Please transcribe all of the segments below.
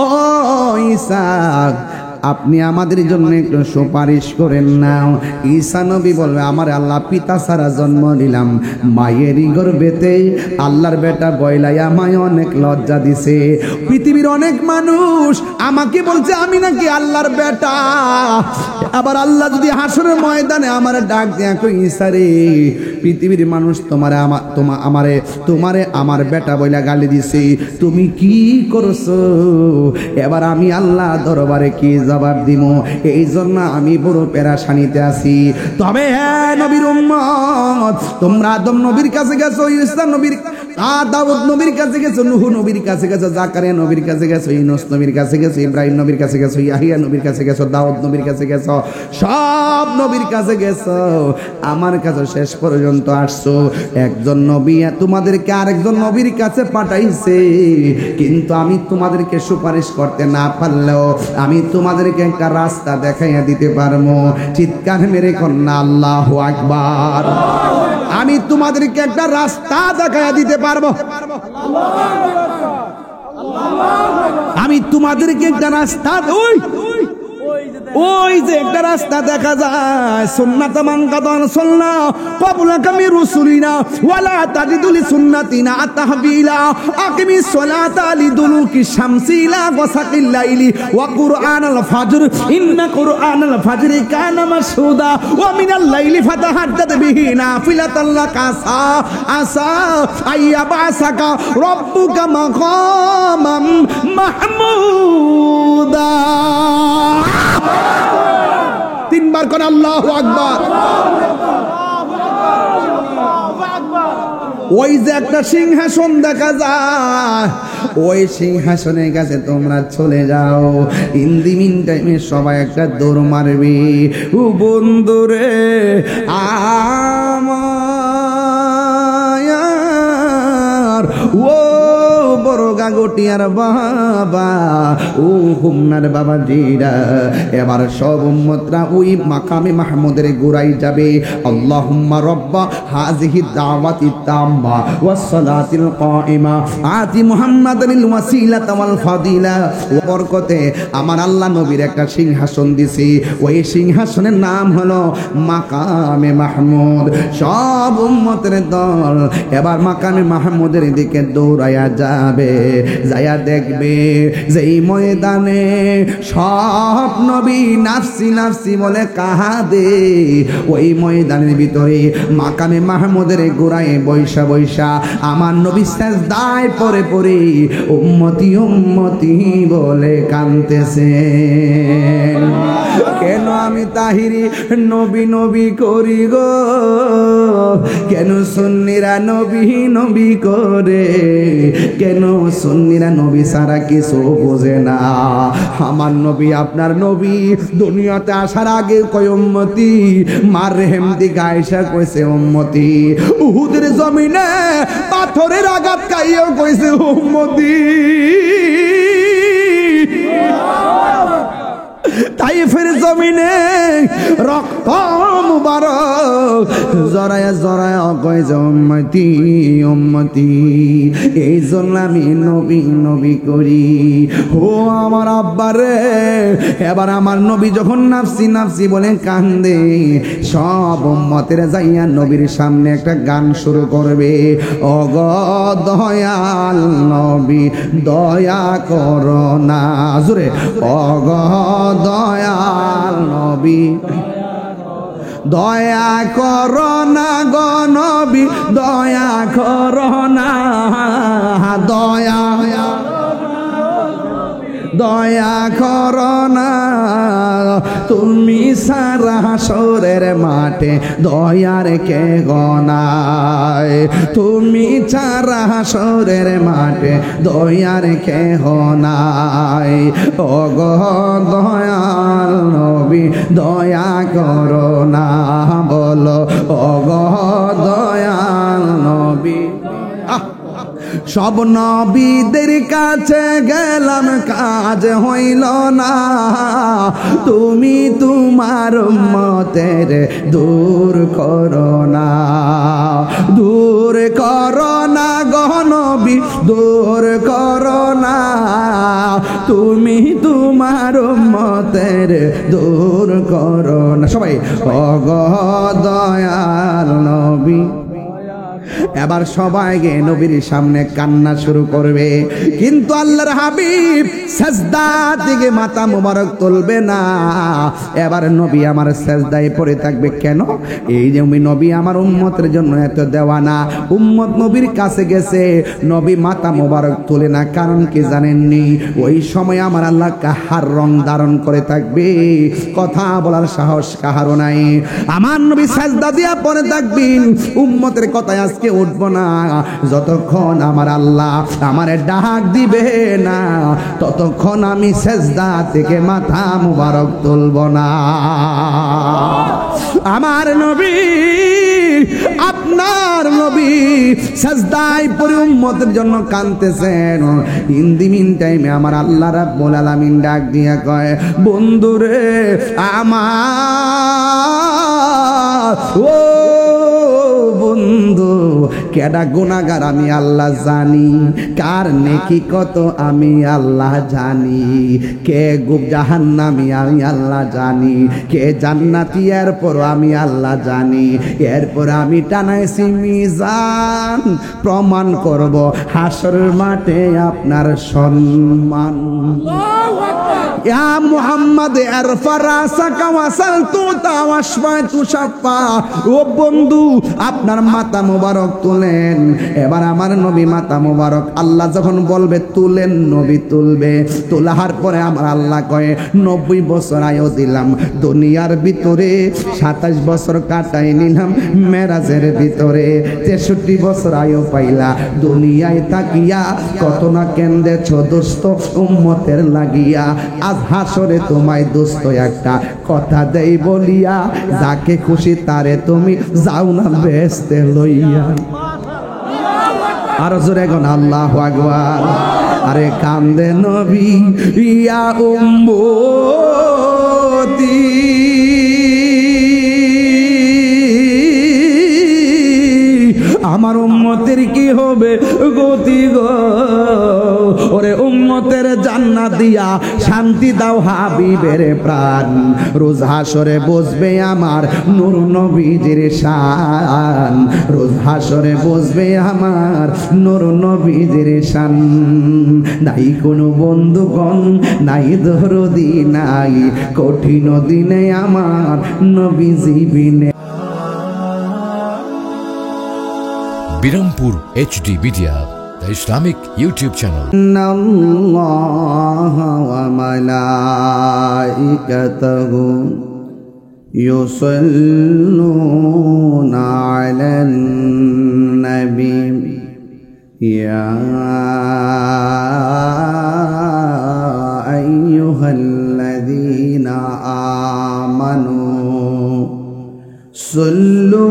ও ঈসা আপনি আমাদের জন্য একটু সুপারিশ করেন না। ঈসা নবী বলবে আমার আল্লাহ পিতা ছাড়া জন্ম নিলাম, মায়েরই গর্ভেতে আল্লাহর বেটা বয়লাই আমায় অনেক লজ্জা দিছে। পৃথিবীর অনেক মানুষ আমাকে বলছে আমি নাকি আল্লাহর বেটা। আবার আল্লাহ যদি হাসরের ময়দানে আমার ডাক দেয়া কই ঈসা রে পৃথিবীর মানুষ তোমারে আমার বেটা বইলা গালি দিছে, তুমি কি করছো? এবার আমি আল্লাহ দরবারে কি জবাব দিব? এই জন্য আমি বড় পেরেশানিতে আছি। তবে হ্যাঁ নবীর উম্মত, তোমরা আদম নবীর কাছে গেছো, ঈসা নবীর দাউদ নবীর কাছে গেছো, নূহ নবীর কাছে গেছো, জাকারিয়া নবীর কাছে গেছো, ইউনূস নবীর কাছে গেছো, ইব্রাহিম নবীর কাছে গেছো, ইয়াহিয়া নবীর কাছে গেছো, দাউদ নবীর কাছে গেছো, সব নবীর কাছে গেছো, আমার কাছে শেষ পর্যন্ত আসছো। একজন নবী তোমাদেরকে আরেকজন নবীর কাছে পাঠাইছে, কিন্তু আমি তোমাদেরকে সুপারিশ করতে না পারলেও আমি তোমাদেরকে একটা রাস্তা দেখাইয়া দিতে পারবো। চিৎকার মেরে কন্যা আল্লাহু আকবার। আমি তোমাদেরকে একটা রাস্তা দেখাইয়া দিতে পারবো। আমি তোমাদেরকে একটা রাস্তা ওই যে একটা রাস্তা দেখা যায়, সুন্নাত মান কাদান সুন্নাহ ক্বাবলা কামি রুসুলিনা ওয়ালা তাজিদুলি সুন্নাতিনা তাহবিলা আকিমিস সালাতা লিদুলুকি শামসি ইলা গাসাকিল লাইলি ওয়া কুরআনাল ফাজর ইন্না কুরআনাল ফাজরি কানা মাশহুদা ওয়া মিনাল লাইলি ফাতাহাদ্দাত বিহি নাফিলাতাল লাকা আসা আইয়াবাসাকা রাব্বুকা মাকামাম মাহমুদা। তিনবার করে আল্লাহু আকবার। ওই যে একটা সিংহাসন দেখা যায়, ওই সিংহাসনের কাছে তোমরা চলে যাও। ইন দি মিন টাইমে সবাই একটা দৌড় মারবে। ও বন্ধুরে আমার ও বড় গাগটিয়ার বাবা, ও হুমনার বাবা জিরা, এবার সব উম্মতরা ওই মাকামে মাহমুদের গোড়ায় যাবে। আল্লাহুম্মা রব্বা হাযিহি দাওয়াতি তাম্মা ওয়াস সালাতিল কাইমা আতি মুহাম্মাদানিল ওয়াসিলাতা ওয়াল ফাদিলা। বরকতে আমার আল্লাহ নবীর একটা সিংহাসন দিছি, ওই সিংহাসনের নাম হলো মাকামে মাহমুদ। সব উম্মতের দল এবার মাকামে মাহমুদের দিকে দৌড়ায়া যাবে, যায়া দেখবে যে এই ময়দানে সব নবী নাফসি নাফসি বলে কাহাদে। ওই ময়দানের ভিতরে মাকামে মাহমুদের গোড়ায় বৈশা বৈশা আমার নবী সাজদায় পড়ে পড়ে উম্মতি উম্মতি বলে কাঁদতেছে। কেন আমি তাহিরি নবী নবী করি গো, কেন সুন্নিরা নবী নবী করে, কেন সুন্নিরা নবী ছাড়া কিছু বোঝে না। আমার নবী আপনার নবী দুনিয়াতে আসার আগে কয় উম্মতি, মার রেহমতি গায়সা কইছে উম্মতি, উহুদের জমিনে পাথরের আঘাত খাইও কইছে উম্মতি, তাইফের জমিনে রক্ত মুবারক জরায়া জরায়া কয় যে উম্মতি উম্মতি। এই জন্য আমি নবী নবী করি। ও আমার আব্বারে, এবার আমার নবী যখন নাফসি নাফসি বলে কান্দে, সব উম্মতের যাইয়া নবীর সামনে একটা গান শুরু করবে। ওগ দয়াল নবী দয়া করো না, জোরে ওগ দয়াল নবী দয়া করো না গো নবী দয়া করো না, দয়া দয়া করো না, তুমি সারা হাসরের মাঠে দয়ার কে গনায়, তুমি সারা হাসরের মাঠে দয়ার কে হনায়। ও গো দয়াল নবী দয়া করো না, বলো ও গো দয়াল নবী। সব নবীদের কাছে গেলাম কাজ হইল না, তুমি তোমার উম্মতের দূর করো না, দূর করো না গো নবী, দূর করো না, তুমি তোমার উম্মতের দূর করো না। সবাই ওগো দয়াল নবী। এবার সবাই গিয়ে নবীর সামনে কান্না শুরু করবে, কিন্তু আল্লাহর হাবিব সেজদা থেকে মাথা মোবারক তুলবে না। এবার নবী আমার সেজদায় পড়ে থাকবে। কেন? এই যে নবী আমার উম্মতের জন্য এত দেওয়ানা, উম্মত নবীর কাছে গেছে, নবী মাথা মোবারক তোলে না। কারণ কি জানেননি? ওই সময় আমার আল্লাহ কাহার রং ধারণ করে থাকবে, কথা বলার সাহস কাহারও নাই। আমার নবী সেজদা দিয়া পড়ে থাকবেন, উম্মতের কথায় আজকে উঠবো না যতক্ষণ আমার আল্লাহ আমারে ডাক দিবে না, ততক্ষণ আমি সেজদা থেকে মাথা মুবারক তুলব না। আমার নবী, আপনার নবী সেজদায় পড়ে উম্মতের জন্য কাঁদতেছেন। ইন দি মিন টাইমে আমার আল্লাহ রাব্বুল আলামিন ডাক দিয়া কয়, বন্ধুরে আমার, ও বন্ধু, কেডা গুনাহগার আমি আল্লাহ জানি, কার নেকি কত আমি আল্লাহ জানি, কে গুব জাহান্নামী আমি আল্লাহ জানি, কে জান্নাতি এরপর আমি আল্লাহ জানি। এরপর আমি টানাইছি মিজান, প্রমাণ করব হাসরের মাঠে আপনার সম্মান। ইয়া মুহাম্মদ ইরফা রাসাকা ওয়াসাল তুতা ওয়াশফা তুশাফা। ও বন্ধু, আপনার মাথা মোবারক তুলেন। এবার আমার নবী মাথা মোবারক আল্লাহ যখন বলবে তুলেন, নবী তুলবে। তোলার পরে আমার আল্লাহ কয়ে 90 বছর আয়ু দিলাম দুনিয়ার ভিতরে, 27 বছর কাটাই নিলাম মেরাজের ভিতরে, 63 বছর আয়ু পাইলা দুনিয়ায় থাকিয়া, কত না কেন্দেছ দোস্ত উম্মতের লাগিয়া। আজ হাসরে তোমায় দোস্ত একটা কথা দেই বলিয়া, যাকে খুশি তারে তুমি যাও না বেহেশতে লইয়া। আর জোরে গন আল্লাহু আকবার। আরে কান্দে নবী ইয়া উম্মতি, আমার উম্মতের কি হবে গতি গো, ওরে উম্মতের জান্নাত দিয়া শান্তি দাও হাবিবের প্রাণ। রোজ হাসরে বসবে আমার নূর নবীজির শান, রোজ হাসরে বসবে আমার নূর নবীজির শান। নাই কোনো বন্ধুগণ, নাই দরদি, নাই কঠিন দিনে আমার নবীজি বিনে। Birampur HD media, the Islamic YouTube channel. ইন্নাল্লাহা ওয়া মালাইকাতাহু ইউসাল্লুনা আলান নবী ইয়া আইয়ুহাল্লাযীনা আমানু সাল্লু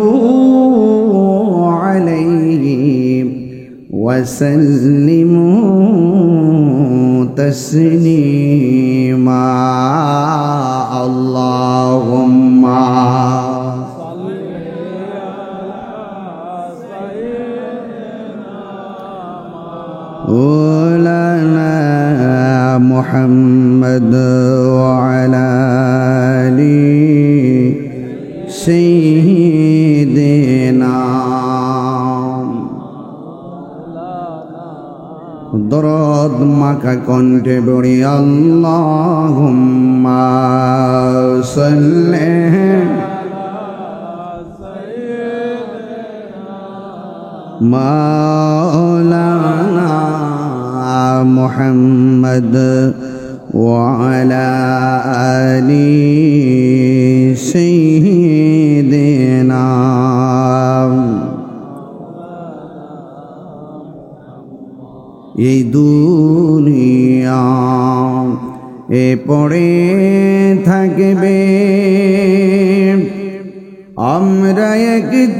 وسلموا تسليما اللهم مولانا محمد وعلى آل سيدنا দরদ মাখা কণ্ঠে বড়ি আল্লাহুম্মা সাল্লি মাওলানা মুহাম্মদ ওয়া আলা আলি সাইয়্যিদিনা। এই দুনিয়া এ পড়ে থাকবে, আমরা একদিন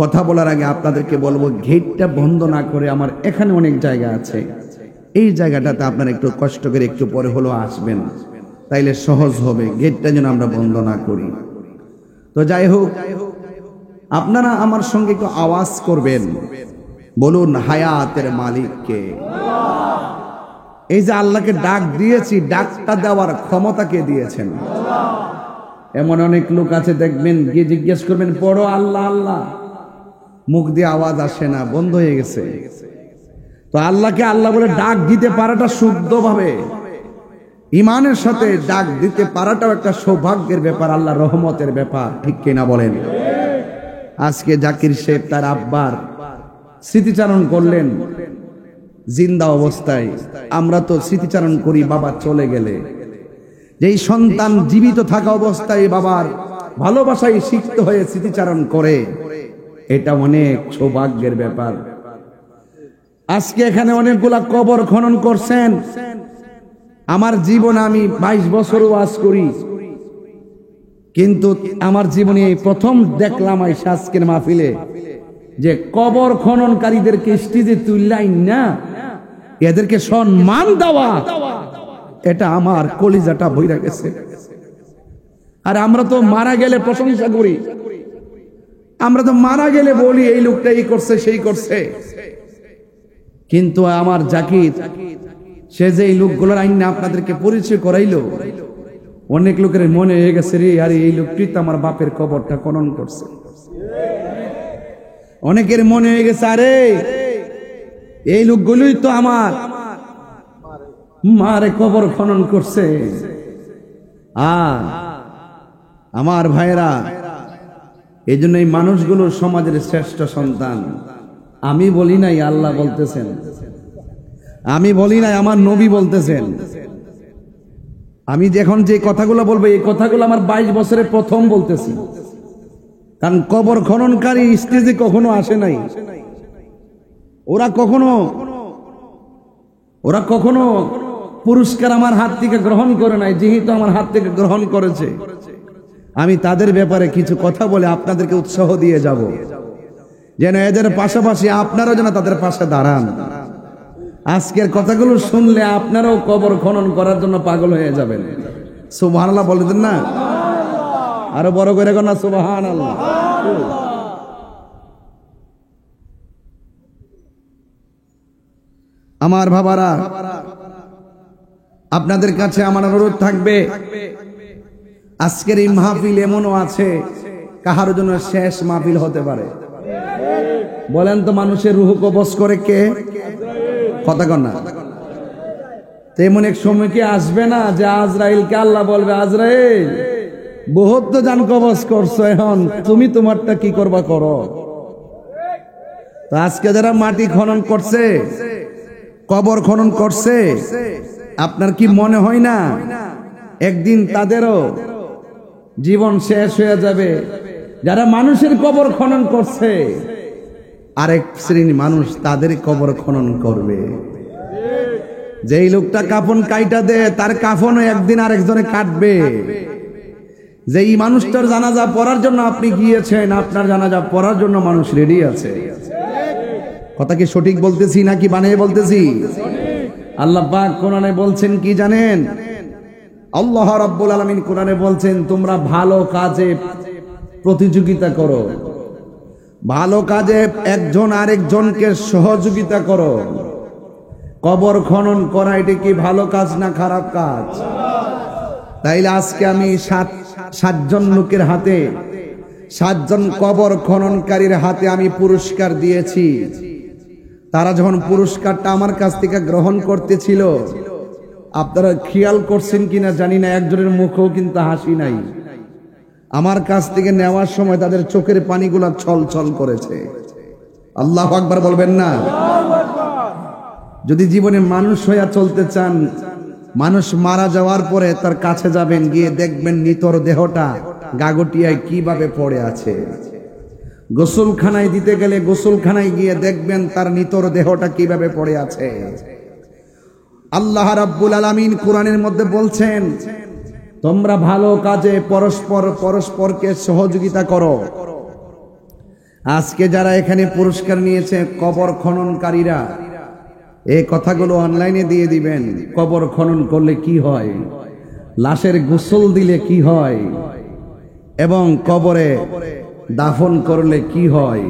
কথা বলার আগে আপনাদেরকে বলবো, গেটটা বন্ধ না করে আমার এখানে অনেক জায়গা আছে, এই জায়গাটাতে আপনারা একটু কষ্ট করে একটু পরে হলো আসবেন, তাইলে সহজ হবে, গেটটা যেন আমরা বন্ধ না করি। তো যাই হোক, আপনারা আমার সঙ্গে একটু আওয়াজ করবেন, বলুন হায়াতের মালিককে। এই যে আল্লাহকে ডাক দিয়েছি, ডাকটা দেওয়ার ক্ষমতা কে দিয়েছেন? এমন অনেক লোক আছে, দেখবেন গিয়ে জিজ্ঞেস করবেন পড়ো আল্লাহ আল্লাহ, মুখ দিয়ে আওয়াজ আসে না, বন্ধ হয়ে গেছে। তো আল্লাহকে আল্লাহ বলে ডাক দিতে পারাটা শুদ্ধভাবে ইমানের সাথে ডাক দিতে পারাটাও একটা সৌভাগ্যের ব্যাপার, আল্লাহ রহমতের ব্যাপার, ঠিক কিনা বলেন? আজকে জাকির সাহেব তার আব্বার স্মৃতিচারণ করলেন জিন্দা অবস্থায়। আমরা তো স্মৃতিচারণ করি বাবা চলে গেলে, যেই সন্তান জীবিত থাকা অবস্থায় বাবার ভালোবাসায় সিক্ত হয়ে স্মৃতিচারণ করে, এটা অনেক সৌভাগ্যের ব্যাপার। আজকে এখানে অনেকগুলা কবর খনন করছেন। আমার জীবন, আমি 22 বছর ওয়াজ করি, কিন্তু আমার জীবনে প্রথম দেখলাম আজকের মাহফিলে যে কবর খননকারীদেরকে স্টেজে তুললাই না, এদেরকে সম্মান দেওয়া, এটা আমার কলিজাটা বইরা গেছে। আর আমরা তো মারা গেলে প্রশংসা করি, আমরা তো মারা গেলে বলি এই লোকটা এই করছে সেই করছে, কিন্তু আমার জাকির সে যে এই লোকগুলোর আইন আপনাদেরকে পরিচয় করাইলো, অনেক লোকের মনে হয়ে গেছে রে, আরে এই লোকটি তো আমার বাপের কবরটা খনন করছে। অনেকের মনে হয়ে গেছে আরে এই লোকগুলোই তো আমার মারে কবর খনন করছে। আর আমার ভাইরা, এই জন্য এই মানুষগুলো সমাজের শ্রেষ্ঠ সন্তান। আমি বলি নাই, আল্লাহ বলতেছেন, আমি বলি নাই, আমার নবী বলতেছেন। আমি যখন যে কথাগুলো বলবো, এই কথাগুলো আমার 22 বছরে প্রথম বলতেছি, কারণ কবর খননকারী স্টেজে কখনো আসে নাই, ওরা কখনো পুরস্কার আমার হাত থেকে গ্রহণ করে নাই। যেহেতু আমার হাত থেকে গ্রহণ করেছে, আমি তাদের ব্যাপারে কিছু কথা বলে আপনাদেরকে উৎসাহ দিয়ে যাব, যেন এদের পাশাপাশি আপনারাও যেন তাদের পাশে দাঁড়ান। আজকের কথাগুলো শুনলে আপনারাও কবর খনন করার জন্য পাগল হয়ে যাবেন। সুবহানাল্লাহ বলতেন না? আরো বড় করে না সুবহানাল্লাহ। আমার বাবারা, আপনাদের কাছে আমার অনুরোধ থাকবে, আজকের এই মাহফিল এমনও আছে কাহার জন্য শেষ মাহফিল হতে পারে। বলেন তো, মানুষের রুহ কবজ করে কে? কথা কন না। তেমন এক সময় কি আসবে না যে আজরাইলকে আল্লাহ বলবে, আজরাইল বহুত তো জান কবজ করছো, এখন তুমি তোমারটা কি করবা করো। তো আজকে যারা মাটি খনন করছে, কবর খনন করছে, আপনার কি মনে হয় না একদিন তাদেরও জীবন শেষ হয়ে যাবে? যারা মানুষের কবর খনন করছে, আরেক শ্রেণী মানুষ তাদের কবর খনন করবে। যেই লোকটা কাফন কাইটা দেয়, তার কাফনও একদিন আরেকজনে কাটবে। যেই মানুষটার জানাজা পড়ার জন্য আপনি গিয়েছেন, আপনার জানাজা পড়ার জন্য মানুষ রেডি আছে। কথা কি সঠিক বলতেছি নাকি বানিয়ে বলতেছি? আল্লাহ পাক কোরআনে বলছেন কি জানেন? আল্লাহ রাব্বুল আলামিন কোরআনে বলছেন, তোমরা ভালো কাজে প্রতিযোগিতা করো, ভালো কাজে একজন আরেকজনকে সহযোগিতা করো। কবর খনন করা এটা কি ভালো কাজ না খারাপ কাজ? তাইলে আজকে আমি সাতজন লোকের হাতে, 7 জন কবর খননকারীর হাতে আমি পুরস্কার দিয়েছি। তারা যখন পুরস্কারটা আমার কাছ থেকে গ্রহণ করতেছিল, আপনারা খেয়াল করছেন কিনা জানি না, একজনের মুখেও কিন্তু হাসি নাই। আমার কাছ থেকে নেওয়ার সময় তাদের চোখের পানিগুলা ছল ছল করেছে। আল্লাহু আকবার বলবেন না? যদি জীবনে মানুষ হইয়া চলতে চান, মানুষ মারা যাওয়ার পরে তার কাছে যাবেন, গিয়ে দেখবেন নিতর দেহটা গাগটিয়ায় কিভাবে পড়ে আছে। গোসলখানায় দিতে গেলে গোসলখানায় গিয়ে দেখবেন তার নিতর দেহটা কিভাবে পড়ে আছে। আল্লাহ রাব্বুল আলামিন কোরআনের মধ্যে বলছেন, তোমরা ভালো কাজে পরস্পরকে সহযোগিতা করো। আজকে যারা এখানে পুরস্কার নিয়েছে কবর খননকারীরা, এই কথাগুলো অনলাইনে দিয়ে দিবেন। কবর খনন করলে কি হয়, লাশের গোসল দিলে কি হয়, এবং কবরে দাফন করলে কি হয়,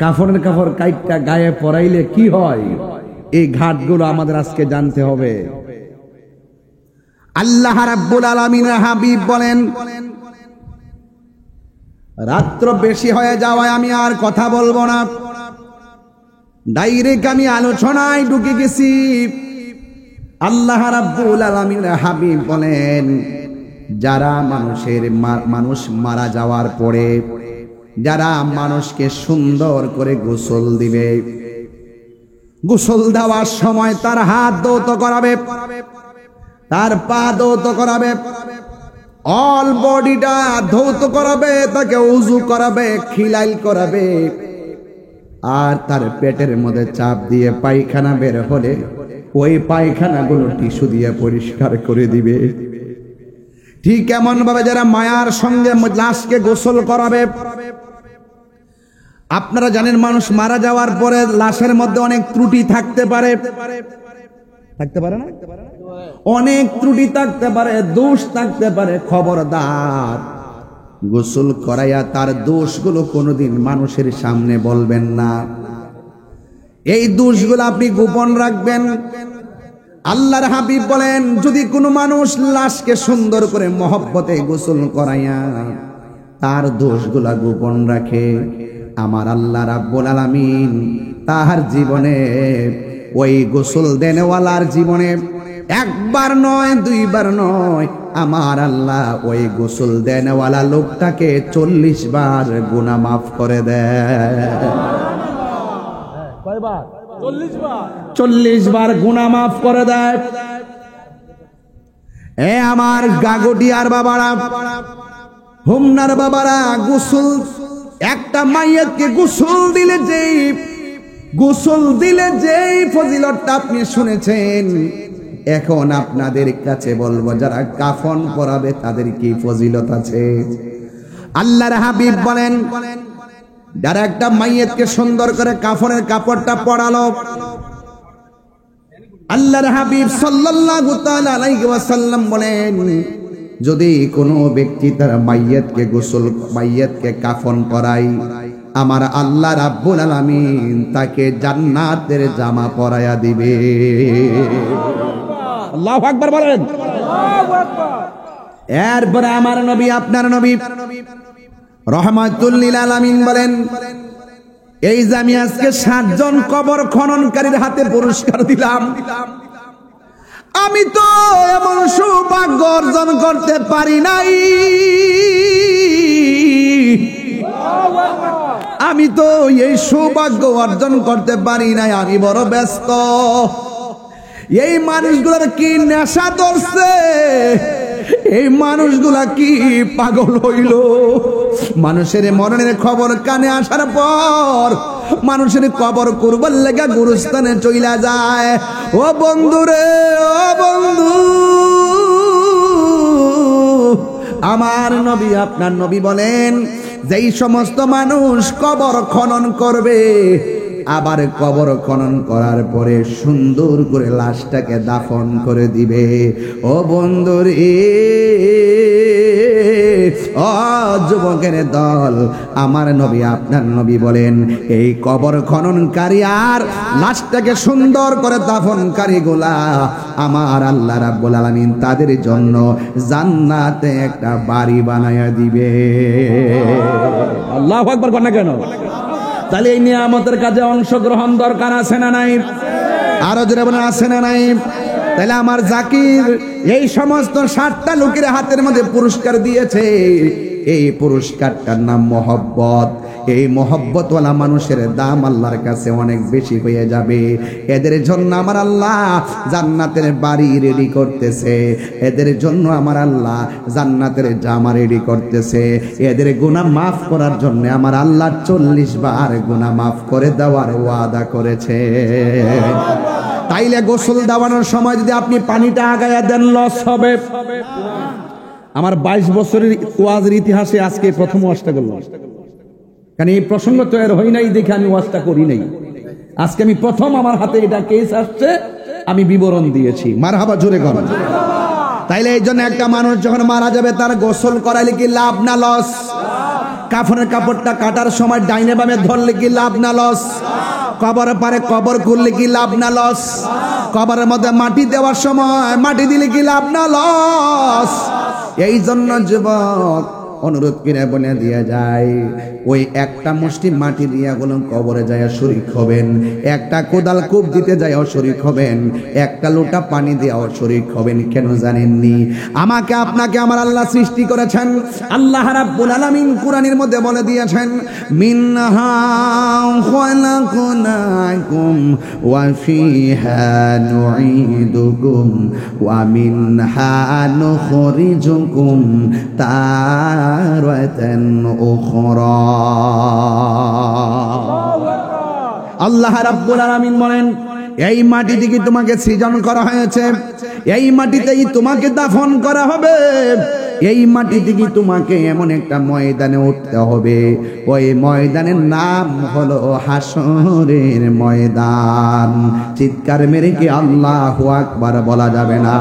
কাফনের কাপড় কাইটটা গায়ে পরাইলে কি হয়, এই ঘাটগুলো আমাদের আজকে জানতে হবে। আল্লাহ রাব্বুল আলামিনের হাবিব বলেন, রাত্র বেশি হয়ে যাওয়ায় আমি আর কথা বলবো না, ডাইরেক্ট আমি আলোচনায় ঢুকে গেছি। আল্লাহ রাব্বুল আলামিনের হাবিব বলেন, যারা মানুষ মারা যাওয়ার পরে যারা মানুষকে সুন্দর করে গোসল দিবে, গোসল দেওয়ার সময় তার হাত ধৌত করাবে, তার পা ধৌত করাবে, অল বডিটা ধৌত করাবে, তাকে উযু করাবে, খিলাইল করাবে, আর তার পেটের মধ্যে চাপ দিয়ে পায়খানা বের হলে ওই পায়খানাগুলো টিস্যু দিয়ে পরিষ্কার করে দিবে। ঠিক এমন ভাবে যারা মায়ার সঙ্গে লাশকে গোসল করাবে। আপনারা জানেন মানুষ মারা যাওয়ার পরে লাশের মধ্যে অনেক ত্রুটি থাকতে পারে, থাকতে পারে না? অনেক ত্রুটি থাকতে পারে, দোষ থাকতে পারে। খবরদার, গোসল করাইয়া তার দোষগুলো কোনোদিন মানুষের সামনে বলবেন না। এই দোষগুলো আপনি গোপন রাখবেন। আল্লাহর হাবিব বলেন, যদি কোনো মানুষ লাশকে সুন্দর করে মহব্বতে গোসল করাইয়া তার দোষগুলা গোপন রাখে, আমার আল্লাহ রাব্বুল আলামিন তাহার জীবনে, ওই গোসল দেনেওয়ালার জীবনে একবার নয়, দুইবার নয়, আমার আল্লাহ ওই গোসল দেনেওয়ালা লোকটাকে 40 বার গুনাহ মাফ করে দেয়। কয়বার? 40 বার গুনাহ মাফ করে দেয়। এ আমার গাগটিয়ার বাবারা, হোমনার বাবারা, গোসল, একটা মাইয়াতকে গোসল দিলে যেই ফজিলতটা আপনি শুনেছেন, এখন আপনাদের কাছে বলবো যারা কাফন পরাবে তাদের কি ফজিলত আছে। আল্লাহর হাবিব বলেন, যারা একটা মাইয়াতকে সুন্দর করে কাফনের কাপড়টা পরালো, আল্লাহর হাবিব সাল্লাল্লাহু তাআলা আলাইহি ওয়াসাল্লাম বলেন, যদি কোনো ব্যক্তি তার মাইয়াতকে কাফন পরায়, আমার আল্লাহ রাব্বুল আলামিন তাকে জান্নাতের জামা পরায়া দিবে। আল্লাহু আকবার বলেন। আল্লাহু আকবার। এরপরে আমার নবী, আপনার নবী রাহমাতুল লিল আলামিন বলেন, এই যে আমি আজকে 7 জন কবর খননকারীর হাতে পুরস্কার দিলাম, আমি তো এমন সৌভাগ্য অর্জন করতে পারি নাই, আমি তো এই সৌভাগ্য অর্জন করতে পারি নাই, আমি বড় ব্যস্ত। এই মানুষগুলোর কি নেশা ধরছে, এই মানুষগুলা কি পাগল হইল? মানুষের মরণের খবর কানে আসার পর মানুষের কবর করবার লেগে গুরুস্থানে চইলা যায়। ও বন্ধু রে, ও বন্ধু, আমার নবী, আপনার নবী বলেন, যেই সমস্ত মানুষ কবর খনন করবে, আবার কবর খনন করার পরে সুন্দর করে লাশটাকে দাফন করে দিবে, ও বন্ধুরে, ও যুবকের দল, আমার নবী, আপনার নবী বলেন, এই কবর খননকারী আর লাশটাকে সুন্দর করে দাফনকারী গুলা আমার আল্লাহ রাব্বুল আলামিন তাদের জন্য জান্নাতে একটা বাড়ি বানায়া দিবে। আল্লাহু আকবার কর না কেন? তাহলে এই নিয়ামতের কাজে অংশগ্রহণ দরকার আছে না নাই? আরো জোরে বলেন, আছে না নাই? তাহলে আমার জাকির এই সমস্ত 7টা লোকের হাতের মধ্যে পুরস্কার দিয়েছে, এই পুরস্কারটার নাম মহব্বত। এই মহব্বতওয়ালা মানুষের দাম আল্লাহর কাছে অনেক বেশি হয়ে যাবে। এদের জন্য আমার আল্লাহ জান্নাতের বাড়ি রেডি করতেছে, এদের জন্য আমার আল্লাহ জান্নাতের জামা রেডি করতেছে, এদের গুনাহ মাফ করার জন্য আমার আল্লাহ 40 বার গুনাহ মাফ করে দেওয়ার ওয়াদা করেছে। তাইলে গোসল দেওয়ানোর সময় যদি আপনি পানিটা আগায়া দেন, লস হবে। আমার 22 বছরের ওয়াজের ইতিহাসে আজকে প্রথম ওয়াজটা করলাম। কারণ এই প্রসঙ্গ তৈরি হয় নাই দেখে আমি ওয়াজটা করি নাই। আজকে আমি প্রথম আমার হাতে এটা কেস আসছে, আমি বিবরণ দিয়েছি। মারহাবা, জোরে কর। তাইলে এই জন্য একটা মানুষ যখন মারা যাবে তার গোসল করাইলে কি লাভ না লস? কাফনের কাপড়টা কাটার সময় ডাইনে বামে ধরলে কি লাভ না লস? কবরের পারে কবর খুললে কি লাভ না লস? কবরের মধ্যে মাটি দেওয়ার সময় মাটি দিলে কি লাভ না লস? এই জন্য যুবক অনুরোধ করে বলে দিয়ে যায়, ওই একটা মুষ্টি মাটি দিয়া গুলো কবরে যায় শরীক হবেন, একটা কোদাল কূপ দিতে যায় শরীক হবেন, একটা লোটা পানি দেওয়া শরীক হবেন। কেন জানেননি? আমাকে আপনাকে আমার আল্লাহ সৃষ্টি করেছেন। আল্লাহ রাব্বুল আলামিন কুরআনের মধ্যে বলে দিয়েছেন, মিনহা খালাকনাকুম ওয়া ফিহা নুঈদুকুম ওয়া মিনহা নুখরিজুকুম তারাতান উখরা। আল্লাহ রাব্বুল আলামিন বলেন, এই মাটি থেকে তোমাকে সৃজন করা হয়েছে, এই মাটিতেই তোমাকে দাফন করা হবে, এই মাটি থেকে তোমাকে এমন একটা ময়দানে উঠতে হবে, ওই ময়দানের নাম হলো হাসরের ময়দান। চিৎকার মেরে কি আল্লাহু আকবার বলা যাবে না?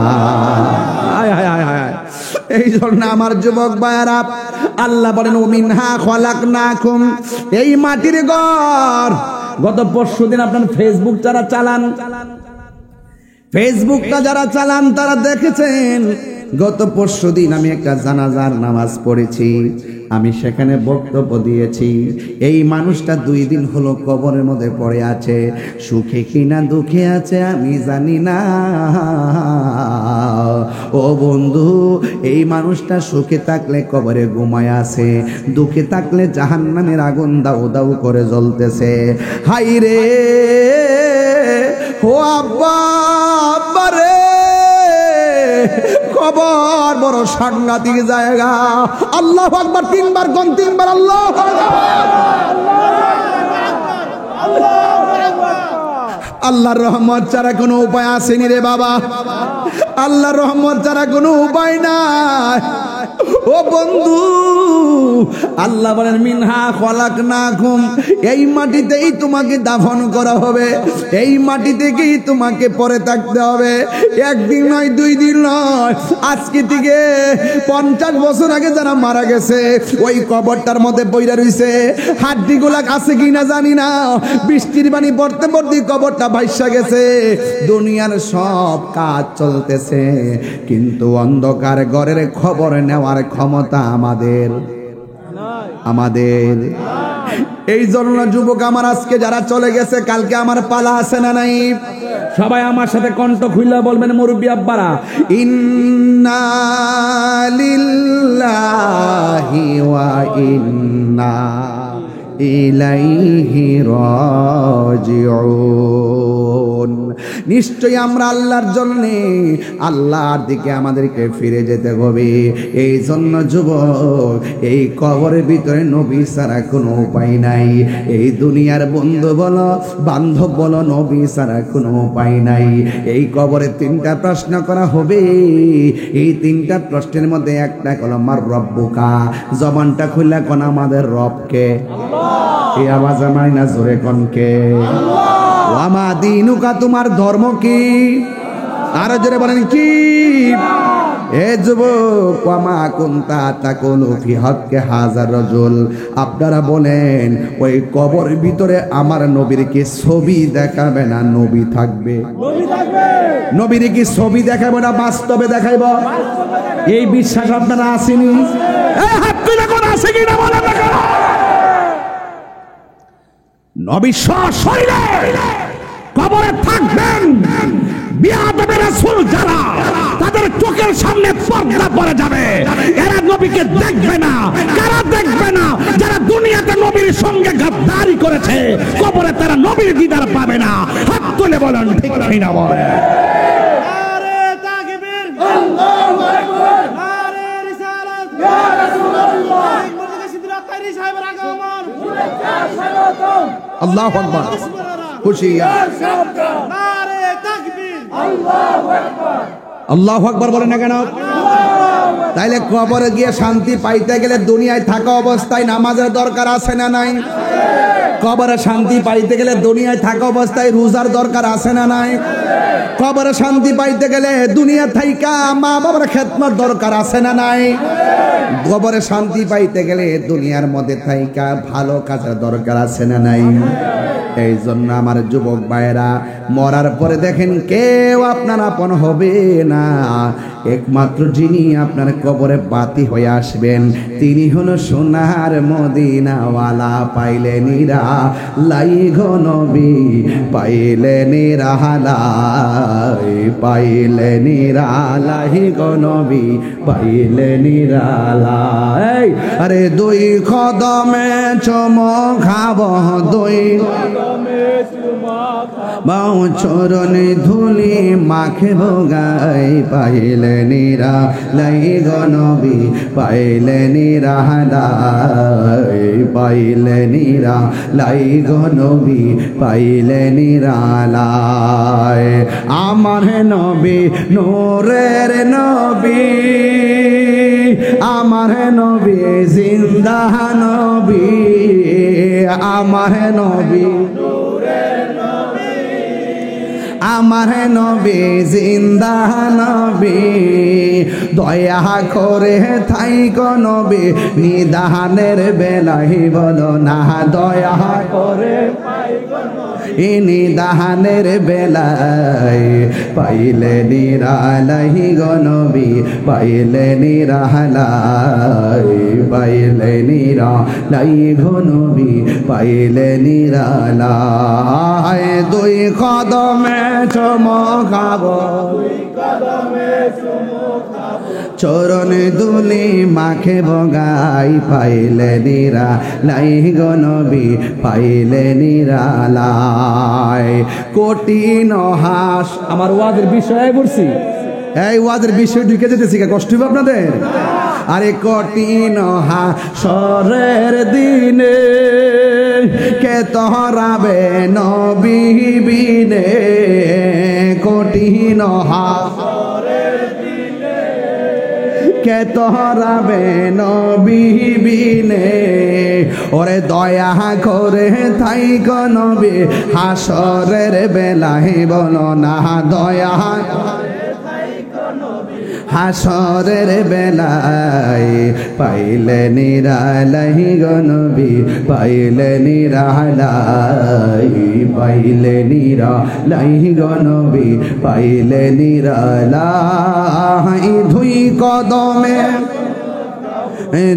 এই জন্য আমার যুবক ভাইয়েরা, আল্লাহ বলেন মিনহা খলাকনাকুম, এই মাটির ঘর। গত পরশুদিন আপনার ফেসবুক যারা চালান, ফেসবুকটা যারা চালান তারা দেখেছেন, গত পরশুদিন আমি একটা জানাজার নামাজ পড়েছি, আমি সেখানে বক্তব্য দিয়েছি। এই মানুষটা 2 দিন হলো কবরের মধ্যে পড়ে আছে, সুখে কিনা দুঃখে আছে আমি জানি না। ও বন্ধু, এই মানুষটা সুখে থাকলে কবরে ঘুমায় আছে, দুঃখে থাকলে জাহান্নামের আগুন দাউ দাউ করে জ্বলতেছে। হাই রে ও আব্বা, আব্বা রে, কবর বড় সাংঘাতিক জায়গা। আল্লাহু আকবার 3 বার কোন 3 বার আল্লাহু আকবার। আল্লাহর রহমত ছাড়া কোনো উপায় আসেনি রে বাবা, আল্লাহর রহমত ছাড়া কোনো উপায় নাই। ও বন্ধু, আল্লাহ বলেন মিনহা খলাকনাকুম, এই মাটিতেই তোমাকে দাফন করা হবে, এই মাটি থেকেই তোমাকে পরে থাকতে হবে। একদিন নয়, 2 দিন নয়, আজকে থেকে 50 বছর আগে যারা মারা গেছে ওই কবরটার মধ্যে বইরা রইছে, হাড্ডিগুলা আছে কিনা জানি না, বৃষ্টির পানি পড়তে পড়তে কবরটা ভাইসা গেছে। দুনিয়ার সব কাজ চলতেছে, কিন্তু অন্ধকার ঘরের খবর নেওয়ার ক্ষমতা আমাদের। এই জন্য যুবক আমার, আজকে যারা চলে গেছে কালকে আমার পালা আছে না নাই? সবাই আমার সাথে কণ্ঠ খুইলা বলবেন মুরব্বি আব্বারা, ইন্না লিল্লাহি ওয়া ইন্না ইলাইহি রাজিউন। নিশ্চয়ই আমরা আল্লাহর জন্য, আল্লাহর দিকে আমাদেরকে ফিরে যেতে হবে। এই জন্য যুবক, এই কবরের ভিতরে নবী ছাড়া কোনো উপায় নাই। এই দুনিয়ার বন্ধু বলো বান্ধব বলো, নবী ছাড়া কোনো উপায় নাই। এই কবরে 3টা প্রশ্ন করা হবে, এই 3টা প্রশ্নের মধ্যে একটা হলো মার রব্বুকা, জবানটা খুললা কোন আমাদের রবকে, এই আওয়াজ আমায় না জোরে কনকে। ওয়ামা দিনুকা, তোমার ধর্ম কি? আরো জোরে বলেন কি? এ যুবক, ওয়ামা কুনতা তাকুলু ফি হক্কে হাজার রাজুল, আপনারা বলেন ওই কবরের ভিতরে আমার নবীর কি ছবি দেখাবে না নবী থাকবে? নবীর কি ছবি দেখাবো না বাস্তবে দেখাইব? এই বিশ্বাস আপনারা আসেনি? হাত তুলে কোন আছে কিনা বলেন না কেন? নবী সশরীরে কবরে থাকবেন। বিয়াদবে রাসূল যারা, তাদের চোখের সামনে পর্দা পড়ে যাবে, এরা নবীকে দেখবে না। কারা দেখবে না? যারা দুনিয়াতে নবীর সঙ্গে গাদ্দারি করেছে, কবরে তারা নবীর দিদার পাবে না। হাত তুলে বলেন ঠিক না বলেন? নারে তাকবীর, আল্লাহু আকবার, নারে রিসালাত, ইয়া রাসূলুল্লাহ, মুর্শিদ সিদ্দিক তাইরি সাহেবের আগমন, স্বাগতম, আল্লাহু আকবার, খুশি নারে তাকবীর, আল্লাহু আকবার, আল্লাহু আকবার বলেন না কেন? তাইলে কবরে গিয়ে শান্তি পাইতে গেলে দুনিয়ায় থাকা অবস্থায় নামাজের দরকার আছে না নাই? কবরে শান্তি পাইতে গেলে দুনিয়ায় থাকা অবস্থায় রোজার দরকার আছে না নাই? কবরে শান্তি পাইতে গেলে দুনিয়া থাইকা মা বাবার খেদমত দরকার আছে না নাই? কবরে শান্তি পাইতে গেলে দুনিয়ার মধ্যে থাইকা ভালো কাজের দরকার আছে না নাই? এই জন্য আমার যুবক ভাইরা, মরার পরে দেখেন কেউ আপনার আপন হবে না। একমাত্র যিনি আপনার কবরে বাতি হয়ে আসবেন তিনি হলো সোনার মদিনাওয়ালা। পাইলে নিরা লাই গো নবী, পাইলে নিরালাই, পাইলে নিরালাই গো নবী, পাইলে নিরালাই। আরে দুই কদমে চুমুখাব, দুই বাউ চরণে ধুলি মাখব গাই, পাইলে নিরালাই গো নবী, পাইলে নিরালাই, পাইলে নিরালাই গো নবী, পাইলে নিরালাই। আমার নবী নূরের নবী, আমার নবী জিন্দা নবী, আমার নবী আমার নবী জিন্দা নবী, দয়া করে থাইকো নবী নিদানের বেলায় বলো না, দয়া করে নিদানের বেলায়, পাইলে নিরালাই গো নবী, পাইলে নিরালাই, পাইলে নিরালাই গো নবী, পাইলে নিরালাই। দুই কদমে চুমুখাবো, চরণে দুলি মাখে বগাই, পাইলে নিরালাই গো নবী, পাইলে নিরালাই। কঠিন হাস, আমার ওয়াজের বিষয়ে বলছি, এই ওয়াজের বিষয় ঢুকে যেতেছি, কষ্ট হবে আপনাদের? আরে কঠিন হাসরের দিনে কে তোরাবে নবী বিনে, কঠিন হাসরের দিনে কে তোরাবে নবী বিনে, ওরে দয়া করে থাইকো নবী হাসরের বেলায় বলো না, দয়া হাসরের বেলায়, পাইলে নিরালাই গো নবী, পাইলে নিরালাই, পাইলে নিরালাই গো নবী, পাইলে নিরালাই। দুই কদমে,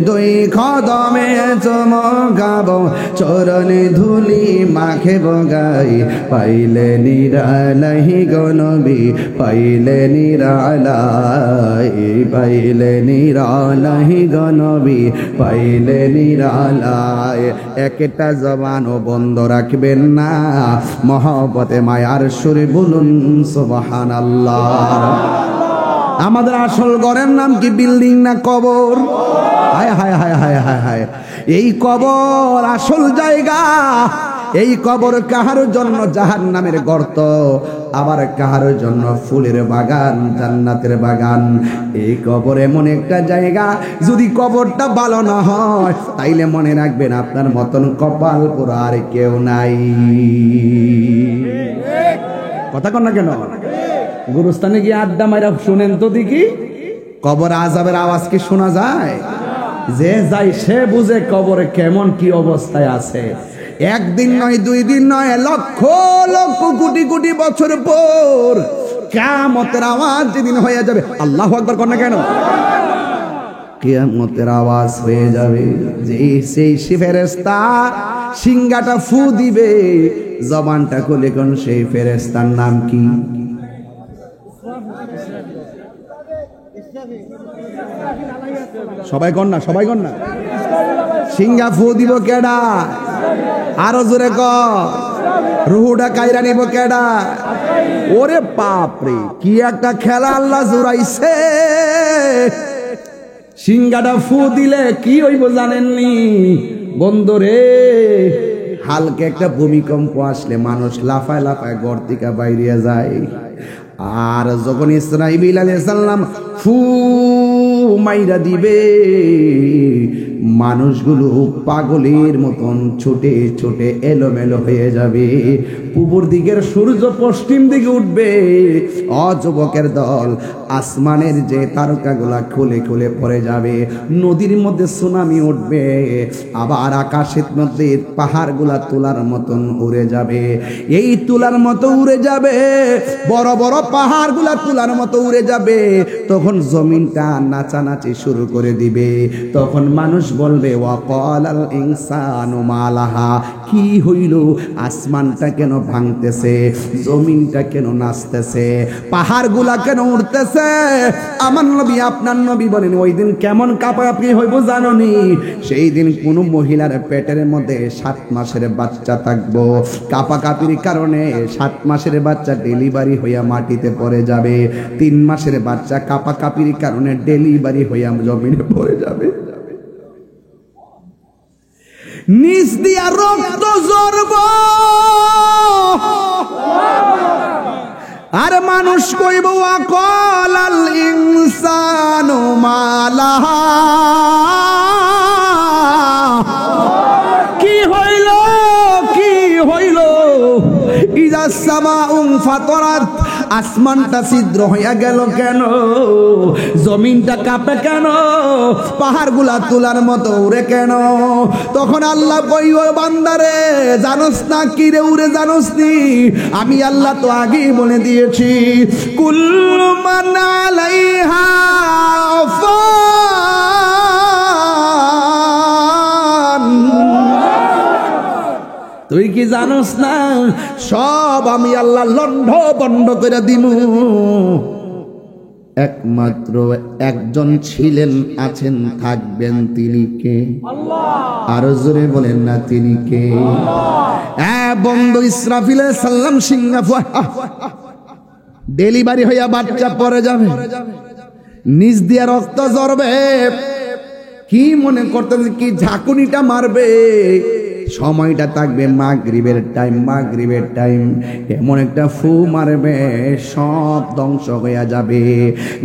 দুই কদমে চুমুখাব, চরণে ধুলি মাখে বগাই, পাইলে নিরালাই গো নবী, পাইলে নিরালাই, পাইলে নিরালাই গো নবী, পাইলে নিরালাই। একটা জবানও বন্ধ রাখবেন না, মহব্বতে মায়ার সুরে বলুন সুবহানাল্লাহ। আমাদের আসল ঘরের নাম কি বিল্ডিং না কবর? হায় হায় হায় হায় হায় হায়, এই কবর আসল জায়গা। এই কবর কাহার জন্য জাহান্নামের গর্ত, আবার কাহার জন্য ফুলের বাগান, জান্নাতের বাগান। এই কবর এমন একটা জায়গা, যদি কবরটা ভালো না হয় তাইলে মনে রাখবেন আপনার মতন কপাল পুরো আর কেউ নাই। কথা কন না কেন? গুরুস্থানে গিয়ে আড্ডা মাইরা শুনেন তো দেখি, কবর আযাবের আওয়াজ কি শোনা যায়? যে যাই সে বুঝে কবরে কেমন কি অবস্থায় আছে। একদিন নয়, দুই দিন নয়, লক্ষ লক্ষ কোটি কোটি বছর পর কিয়ামতের আওয়াজ যেদিন হয়ে যাবে, আল্লাহু আকবার কর না কেন? কিয়ামতের আওয়াজ হয়ে যাবে, যে সেই ফেরেশতা সিংহাটা ফু দিবে, জবানটা খুলে কোন সেই ফেরেশতার নাম কি? সবাই কর না, সবাই কর না। সিংহা ফু দিব কেডা? আরো জোরে কর। রুহুটা কাইরা নিব কেডা? ওরে বাপ রে, কি একটা খেলা আল্লাহ জুড়াইছে। সিংহাটা ফু দিলে কি হইব জানেননি বন্ধুরে? হালকা একটা ভূমিকম্প আসলে মানুষ লাফায় লাফায় ঘর থেকে বাইরে যায়। আর যখন ইসরাঈল আলাইহিস সালাম ফু মাইরা দিবে, মানুষগুলো পাগলের মতন ছুটে ছুটে এলোমেলো হয়ে যাবে। পূর্ব দিকের সূর্য পশ্চিম দিকে উঠবে, অযুবকের দল আসমানের যে তারকাগুলা খুলে খুলে পড়ে যাবে, নদীর মধ্যে সুনামি উঠবে, আবার আকাশের মধ্যে পাহাড়গুলা তুলার মতন উড়ে যাবে। এই তুলার মতো উড়ে যাবে, বড় বড় পাহাড়গুলা তুলার মতো উড়ে যাবে। তখন জমিনটা নাচানাচি শুরু করে দিবে। তখন মানুষ বলবে ওয়াকালাল ইনসানু মালাহা, কি হইল, আসমানটা কেন ভাঙতেছে, জমিনটা কেন নাচতেছে, পাহাড়গুলা কেন উঠতেছে? আমার নবী আপনার নবী বলেন ওই দিন কেমন কাঁপাকাঁপি হইব জানোনি? সেই দিন কোন মহিলার পেটের মধ্যে 7 মাসের বাচ্চা থাকবো, কাঁপাকাঁপির কারণে 7 মাসের বাচ্চা ডেলিভারি হইয়া মাটিতে পড়ে যাবে, 3 মাসের বাচ্চা কাঁপাকাঁপির কারণে ডেলিভারি হইয়া জমিনে পড়ে যাবে। নিচ দিয়া রক্ত ঝরব, আর মানুষ কইব ওয়াকালাল ইনসানু মালাহা, কি হইল কি হইল? ইযা সামাউন ফাতারাত, আসমানটা ছিদ্র হইয়া গেল কেন? জমিনটা কাঁপে কেন? পাহাড়গুলা তুলার মতো উড়ে কেন? তখন আল্লাহ কইও বান্দারে, জানোস না কি রে উড়ে, জানোস নি? আমি আল্লাহ তো আগেই বলে দিয়েছি, কুল্লু মান আলাইহা ফান। তুই কি জানোস না সব আমি আল্লাহ লন্ড বন্ড করে দিমু। একমাত্র একজন ছিলেন, আছেন, থাকবেন, তিনি কে? আরো জোরে বলেন না, তিনি কে? বন্ধু ইসরাফিল আলাইহিস সালাম সিঙ্গাপুর ডেলিভারি হইয়া বাচ্চা পড়ে যাবে, নিজ দিয়া রক্ত ঝরবে। কি মনে করতেন কি ঝাঁকুনিটা মারবে? সময়টা থাকবে মাগরিবের টাইম, মাগরিবের টাইম এমন একটা ফু মারবে, সব ধ্বংস হইয়া যাবে।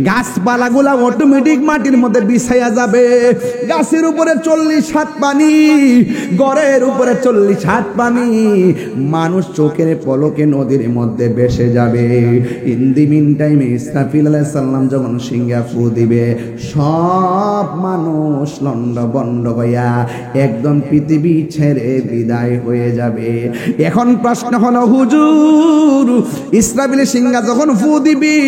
গাছপালাগুলা অটোমেটিক মাটির মধ্যে বিছাইয়া যাবে। গাছের উপরে 40 হাত পানি, গড়ের উপরে 40 হাত পানি, মানুষ চোখের পলকে নদীর মধ্যে ভেসে যাবে। ইন দি মিন টাইমে ইসরাফিল আলাইহিস সালাম যখন সিংহা ফু দিবে, সব মানুষ লন্ড বন্ড হইয়া একদম পৃথিবী ছেড়ে বিদায় হয়ে যাবে। এখন প্রশ্ন হলো, হুজুর ইসরাফিলের সিংহা যখন ফু দিবি,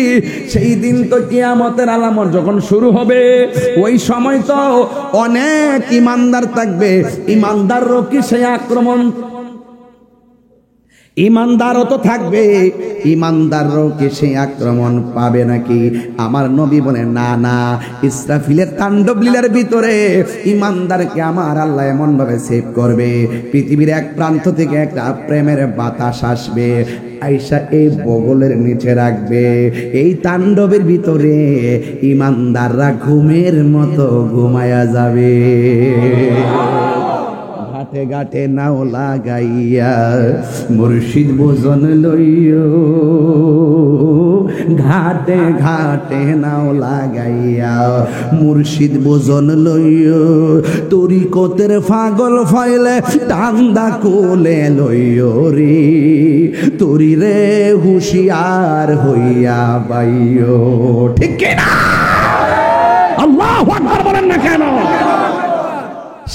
সেই দিন তো কিয়ামতের আলামত যখন শুরু হবে, ওই সময় তো অনেক ইমানদার থাকবে, ইমানদারও কি সেই আক্রমণ? ইমানদারও তো থাকবে, ইমানদারও কি সেই আক্রমণ পাবে নাকি? আমার নবী বলে না না, ইসরাফিলের তাণ্ডব লীলার ভিতরে ইমানদারকে আমার আল্লাহ এমন ভাবে সেভ করবে, পৃথিবীর এক প্রান্ত থেকে একটা প্রেমের বাতাস আসবে, আইসা এই বগলের নিচে রাখবে। এই তাণ্ডবের ভিতরে ইমানদাররা ঘুমের মতো ঘুমায়া যাবে। ঘাটে ঘাটে নাও লাগাইয়া মুর্শিদ ভোজন লইও, ঘাটে ঘাটে নাও লাগাইয়া মুর্শিদ ভোজন লইও, তরিকতের পাগল ফাইলে টান্দা কোলে লইও রে, তরি রে হুশিয়ার হইয়া বাইও। ঠিক কিনা? আল্লাহু আকবার বলেন না কেন?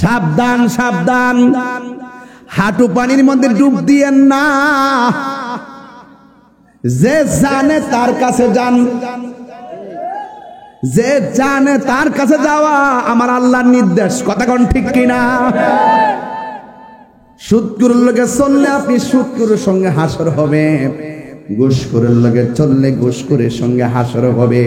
সাবধান সাবধান, হাঁটু পানির মধ্যে ডুব দিয়েন না। যে জানে তার কাছে যান, যে জানে তার কাছে যাওয়া আমার আল্লাহর নির্দেশ। কথা কোন ঠিক কিনা? সুদকুরের লগে চললে আপনি সুদকুরের সঙ্গে হাসর হবে, ঘুষখোরের লগে চললে ঘুষখোরের সঙ্গে হাসর হবে।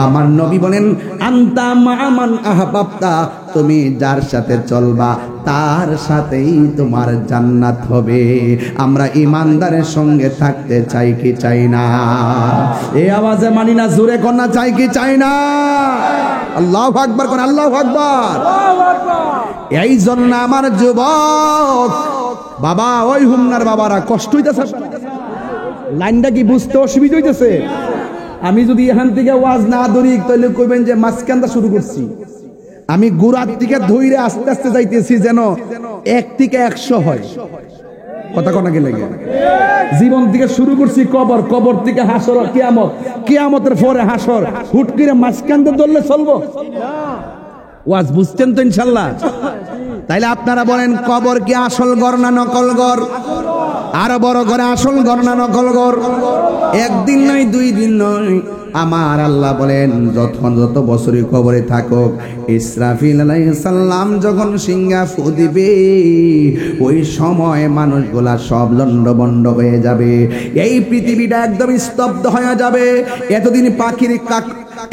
আমার নবী বলেন আনতা মা'মান আহবাবতা, তুমি যার সাথে চলবা তার সাথেই তোমার জান্নাত হবে। আমরা ইমানদারের সঙ্গে থাকতে চাই কি চাই না? এই আওয়াজে মানি না, জোরে কন্যা চাই কি চাই না? আল্লাহু আকবার কোন, আল্লাহু আকবার। এই জন্য আমার যুবক বাবা, ওই হুমনার বাবারা কষ্ট হইতেছে, লাইনটা কি বুঝতে অসুবিধা হইতেছে? আমি যদি এখান থেকে ওয়াজ না ধরি তাহলে কইবেন যে মাঝখানটা শুরু করছি। আমি গোড়ার দিকে ধইরে আস্তে আস্তে যাইতেছি যেন 1 থেকে 100 হয়। কথা কোনাকে লাগে জীবন থেকে শুরু করছি কবর, কবর থেকে হাসর, কিয়ামত, কিয়ামতের পরে হাসর। হুট করে মাঝখানটা ধরলে চলবো? ওয়াজ বুঝছেন তো ইনশাআল্লাহ? তাইলে আপনারা বলেন, কবর কি আসল ঘর না নকল ঘর? আরো বড় করে, আসল ঘর না নকল ঘর? একদিন নয়, 2 দিন নয়, আমার আল্লাহ বলেন যত বছরই কবরে থাকুক, ইসরাফিল আলাইহিস সালাম যখন সিংহা ফু দিবে, ওই সময় মানুষগুলা সব লন্ডভন্ড হয়ে যাবে। এই পৃথিবীটা একদম স্তব্ধ হয়ে যাবে।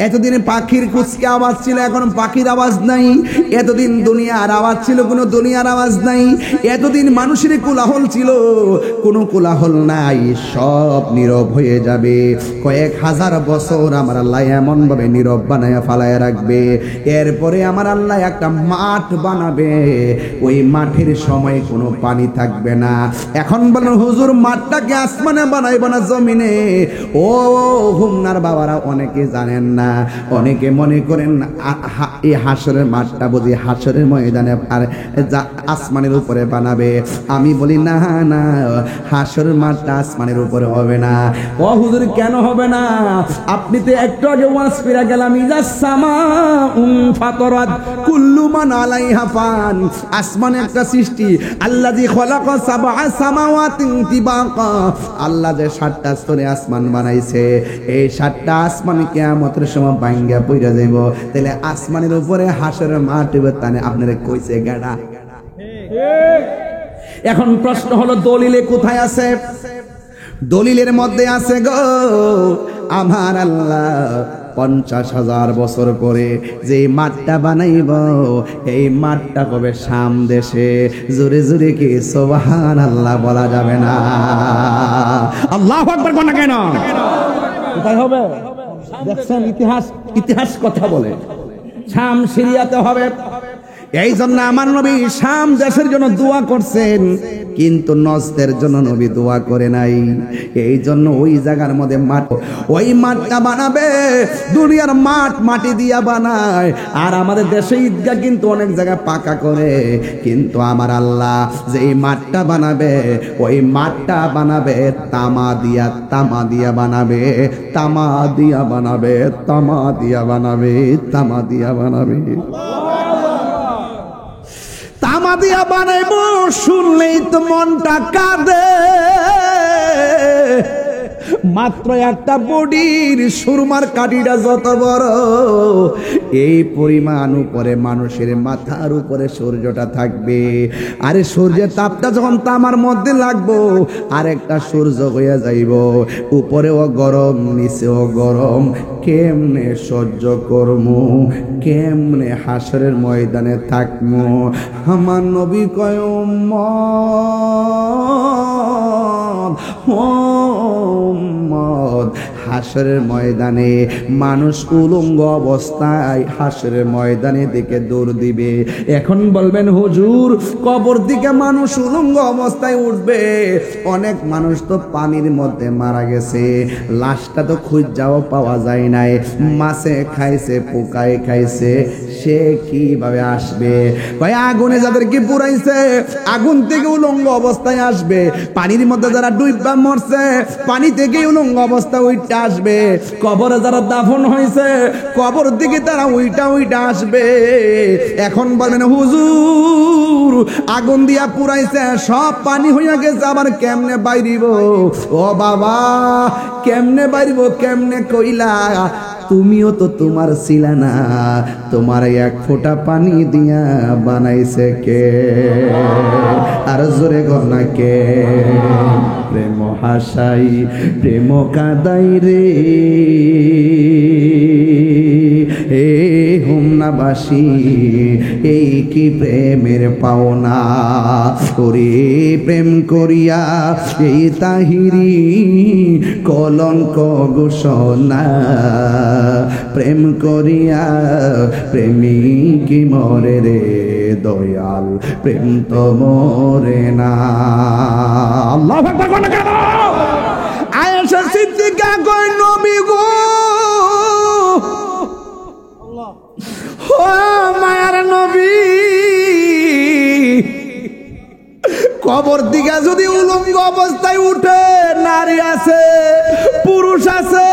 এতদিন পাখির কুচকে আওয়াজ ছিল, এখন পাখির আওয়াজ নাই। এতদিন দুনিয়ার আওয়াজ ছিল, কোনো দুনিয়ার আওয়াজ নাই। এতদিন মানুষের কোলাহল ছিল, কোনো কোলাহল নাই। সব নীরব হয়ে যাবে। কয়েক হাজার বছর আমার আল্লাহ এমন ভাবে নীরব বানায় ফালায় রাখবে। এরপরে আমার আল্লাহ একটা মাঠ বানাবে। ওই মাঠের সময় কোনো পানি থাকবে না। এখন বলেন হুজুর, মাঠটাকে আসমানে বানাইব না জমিনে? ও হুমনার বাবারা, অনেকে জানেন না, অনেকে মনে করেন এই হাসরের মাঠটা বুঝি হাসরের ময়দানে আর আসমানের উপরে বানাবে। আমি বলি না না, হাসরের মাঠটা আসমানের উপরে হবে না। ও হুজুর, কেন হবে না? আপনি তো একটু আগে ওয়াজ করে গেলাম, ইজাস সামাউন ফাতারাত কুল্লু মান আলাইহা ফান। আসমানে একটা সৃষ্টি, আল্লাযী খালাকা সাবআ সামাওয়াতিন তিবাকা। আল্লাহ যে 7টা স্তরে আসমান বানাইছে, এই 7টা আসমান কিয়ামতের সময় ভাঙ্গা পইরা যাইব। তাহলে আসমানের উপরে হাসরের মাঠ তানে আপনারা কইছে গাড়া। এখন প্রশ্ন হলো, দলিলে কোথায় আছে? দলিলের মধ্যে আছে গো, আমার আল্লাহ 50,000 বছর পরে যে মাঠটা বানাইব, এই মাঠটা হবে শাম দেশে। জোরে জোরে কি সুবহানাল্লাহ বলা যাবে না? আল্লাহু আকবার কোন কেন? কোথায় হবে? দেখছেন, ইতিহাস কথা বলে। শাম সিরিয়াতে হবে। এই জন্য আমার নবী শাম দেশের জন্য দোয়া করছেন, কিন্তু নজদের জন্য নবী দোয়া করে নাই। এই জন্য ওই জায়গার মধ্যে মাঠ, ওই মাঠটা বানাবে। দুনিয়ার মাঠ মাটি দিয়া বানায়, আর আমাদের দেশে ঈদগাহ কিন্তু অনেক জায়গায় পাকা করে। কিন্তু আমার আল্লাহ যে এই মাঠটা বানাবে, ওই মাঠটা বানাবে তামা দিয়া, তামা দিয়া বানাবে, তামা দিয়া বানাবে, তামা দিয়া বানাবে, তামা দিয়া বানাবে। তামা দিয়া বানাইব, শুনলেই তো মনটা কাঁদে। মাত্র একটা বডির সুরমার কাঠিটা যত বড়, এই পরিমাণ উপরে মানুষের মাথার উপরে সূর্যটা থাকবে। আরে সূর্যের তাপটা যখন তামার মধ্যে লাগবো, আর একটা সূর্য হইয়া যাইব। উপরেও গরম, নিচেও গরম। কেমনে সহ্য করমু? কেমনে হাসরের ময়দানে থাকমু? আমার নবী কয়, হাসরের ময়দানে মানুষ উলঙ্গ অবস্থায় হাসরের ময়দানে দিকে দৌড় দিবে। এখন বলবেন হুজুর, কবর দিকে মানুষ উলঙ্গ অবস্থায় উঠবে? অনেক মানুষ তো পানির মধ্যে মারা গেছে, লাশটা তো খুঁজাও পাওয়া যায় নাই। মাছে খাইছে, পোকায় খাইছে, সে কিভাবে আসবে? ভাই, আগুনে যাদেরকে পুরাইছে, আগুন থেকে উলঙ্গ অবস্থায় আসবে। পানির মধ্যে যারা ডুইবা মরছে, পানি থেকে উলঙ্গ অবস্থা উইটা আসবে। কবরে যারা দাফন হয়েছে, কবর দিকে তারা উইটা আসবে। এখন বলবেন হুজুর, আগুন দিয়া পুরাইছে, সব পানি হইয়া গেছে, আবার কেমনে বাইরিব? ও বাবা, কেমনে বাইরিব? কেমনে কইলা? তুমিও তো তোমার ছিলা না, তোমার 1 ফোঁটা পানি দিয়া বানাইছে কে? আর জোরে গনা কে? প্রেম হাসাই, প্রেম কাদাই রে, এ হুমনাবাসী, এই কি প্রেমের পাওনা? ওরে প্রেম করিয়া এই তাহিরি কলঙ্ক ঘোষণা। প্রেম করিয়া প্রেমিক মরে রে দয়াল, প্রেম তো মরে না। আল্লাহু আকবার। আয়েশা সিদ্দিকা কয়, নবী গো কবর দিকে যদি উলঙ্গ অবস্থায় উঠে, নারী আছে পুরুষ আছে,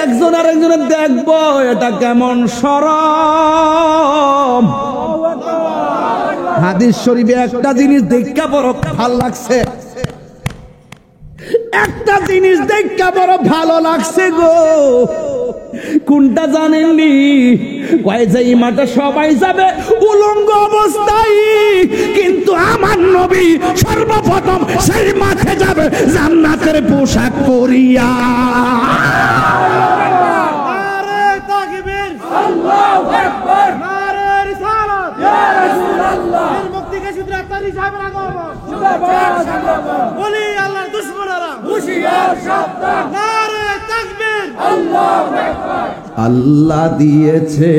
একজন আর একজনের দেখবো এটা কেমন শরম। হাদিস শরীফে একটা জিনিস দেখা বড় ভালো লাগছে, একটা জিনিস দেখা বড় ভালো লাগছে গো। কোনটা জানেননি? কয় যে এই মাঠে সবাই যাবে উলঙ্গ অবস্থায়, কিন্তু আমার নবী সর্বপ্রথম সেই মাঠে যাবে জান্নাতের পোশাক পরিয়া। নারে তাকবীর, আল্লাহু আকবার, নারে রিসালাত, ইয়া রাসূলুল্লাহ। এর মুক্তিকে সিদ্দিক তারি সাহেবের আগমন, জিন্দাবাদ জিন্দাবাদ। বলি আল্লাহর দুশমনেরা হুঁশিয়ার সাবধান, নারে তাকবীর, আল্লাহু আকবার। আল্লাহ দিয়েছে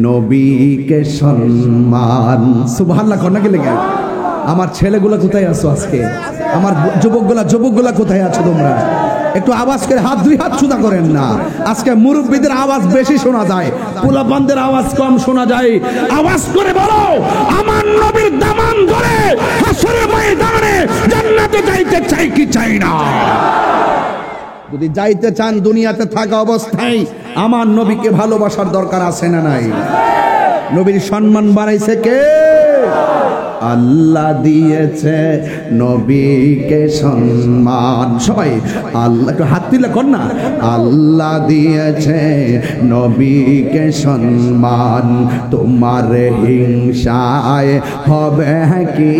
নবীকে সম্মান। সুবহানাল্লাহ কোন নাকি লেগে? আমার ছেলেগুলা কোথায় আছো আজকে? আমার যুবকগুলা কোথায় আছো তোমরা? একটু আওয়াজ করে হাত দুই হাত সুদা করেন না। আজকে মুরব্বীদের আওয়াজ বেশি শোনা যায়, পোলাপানদের আওয়াজ কম শোনা যায়। আওয়াজ করে বলো, আমার নবীর দামান ধরে হাসরের ময়দানে জান্নাতে যাইতে চাই কি চাই না? যদি যাইতে চান দুনিয়াতে থাকা অবস্থায় আমার নবীকে ভালোবাসার দরকার আছে না নাই? নবীর সম্মান বাড়াইছে কে? আল্লাহ দিয়েছে নবীকে সম্মান। সবাই আল্লাহ একটু হাত তুলে কর না। আল্লাহ দিয়েছে নবীকে সম্মান, তোমার হিংসায় হবে কি?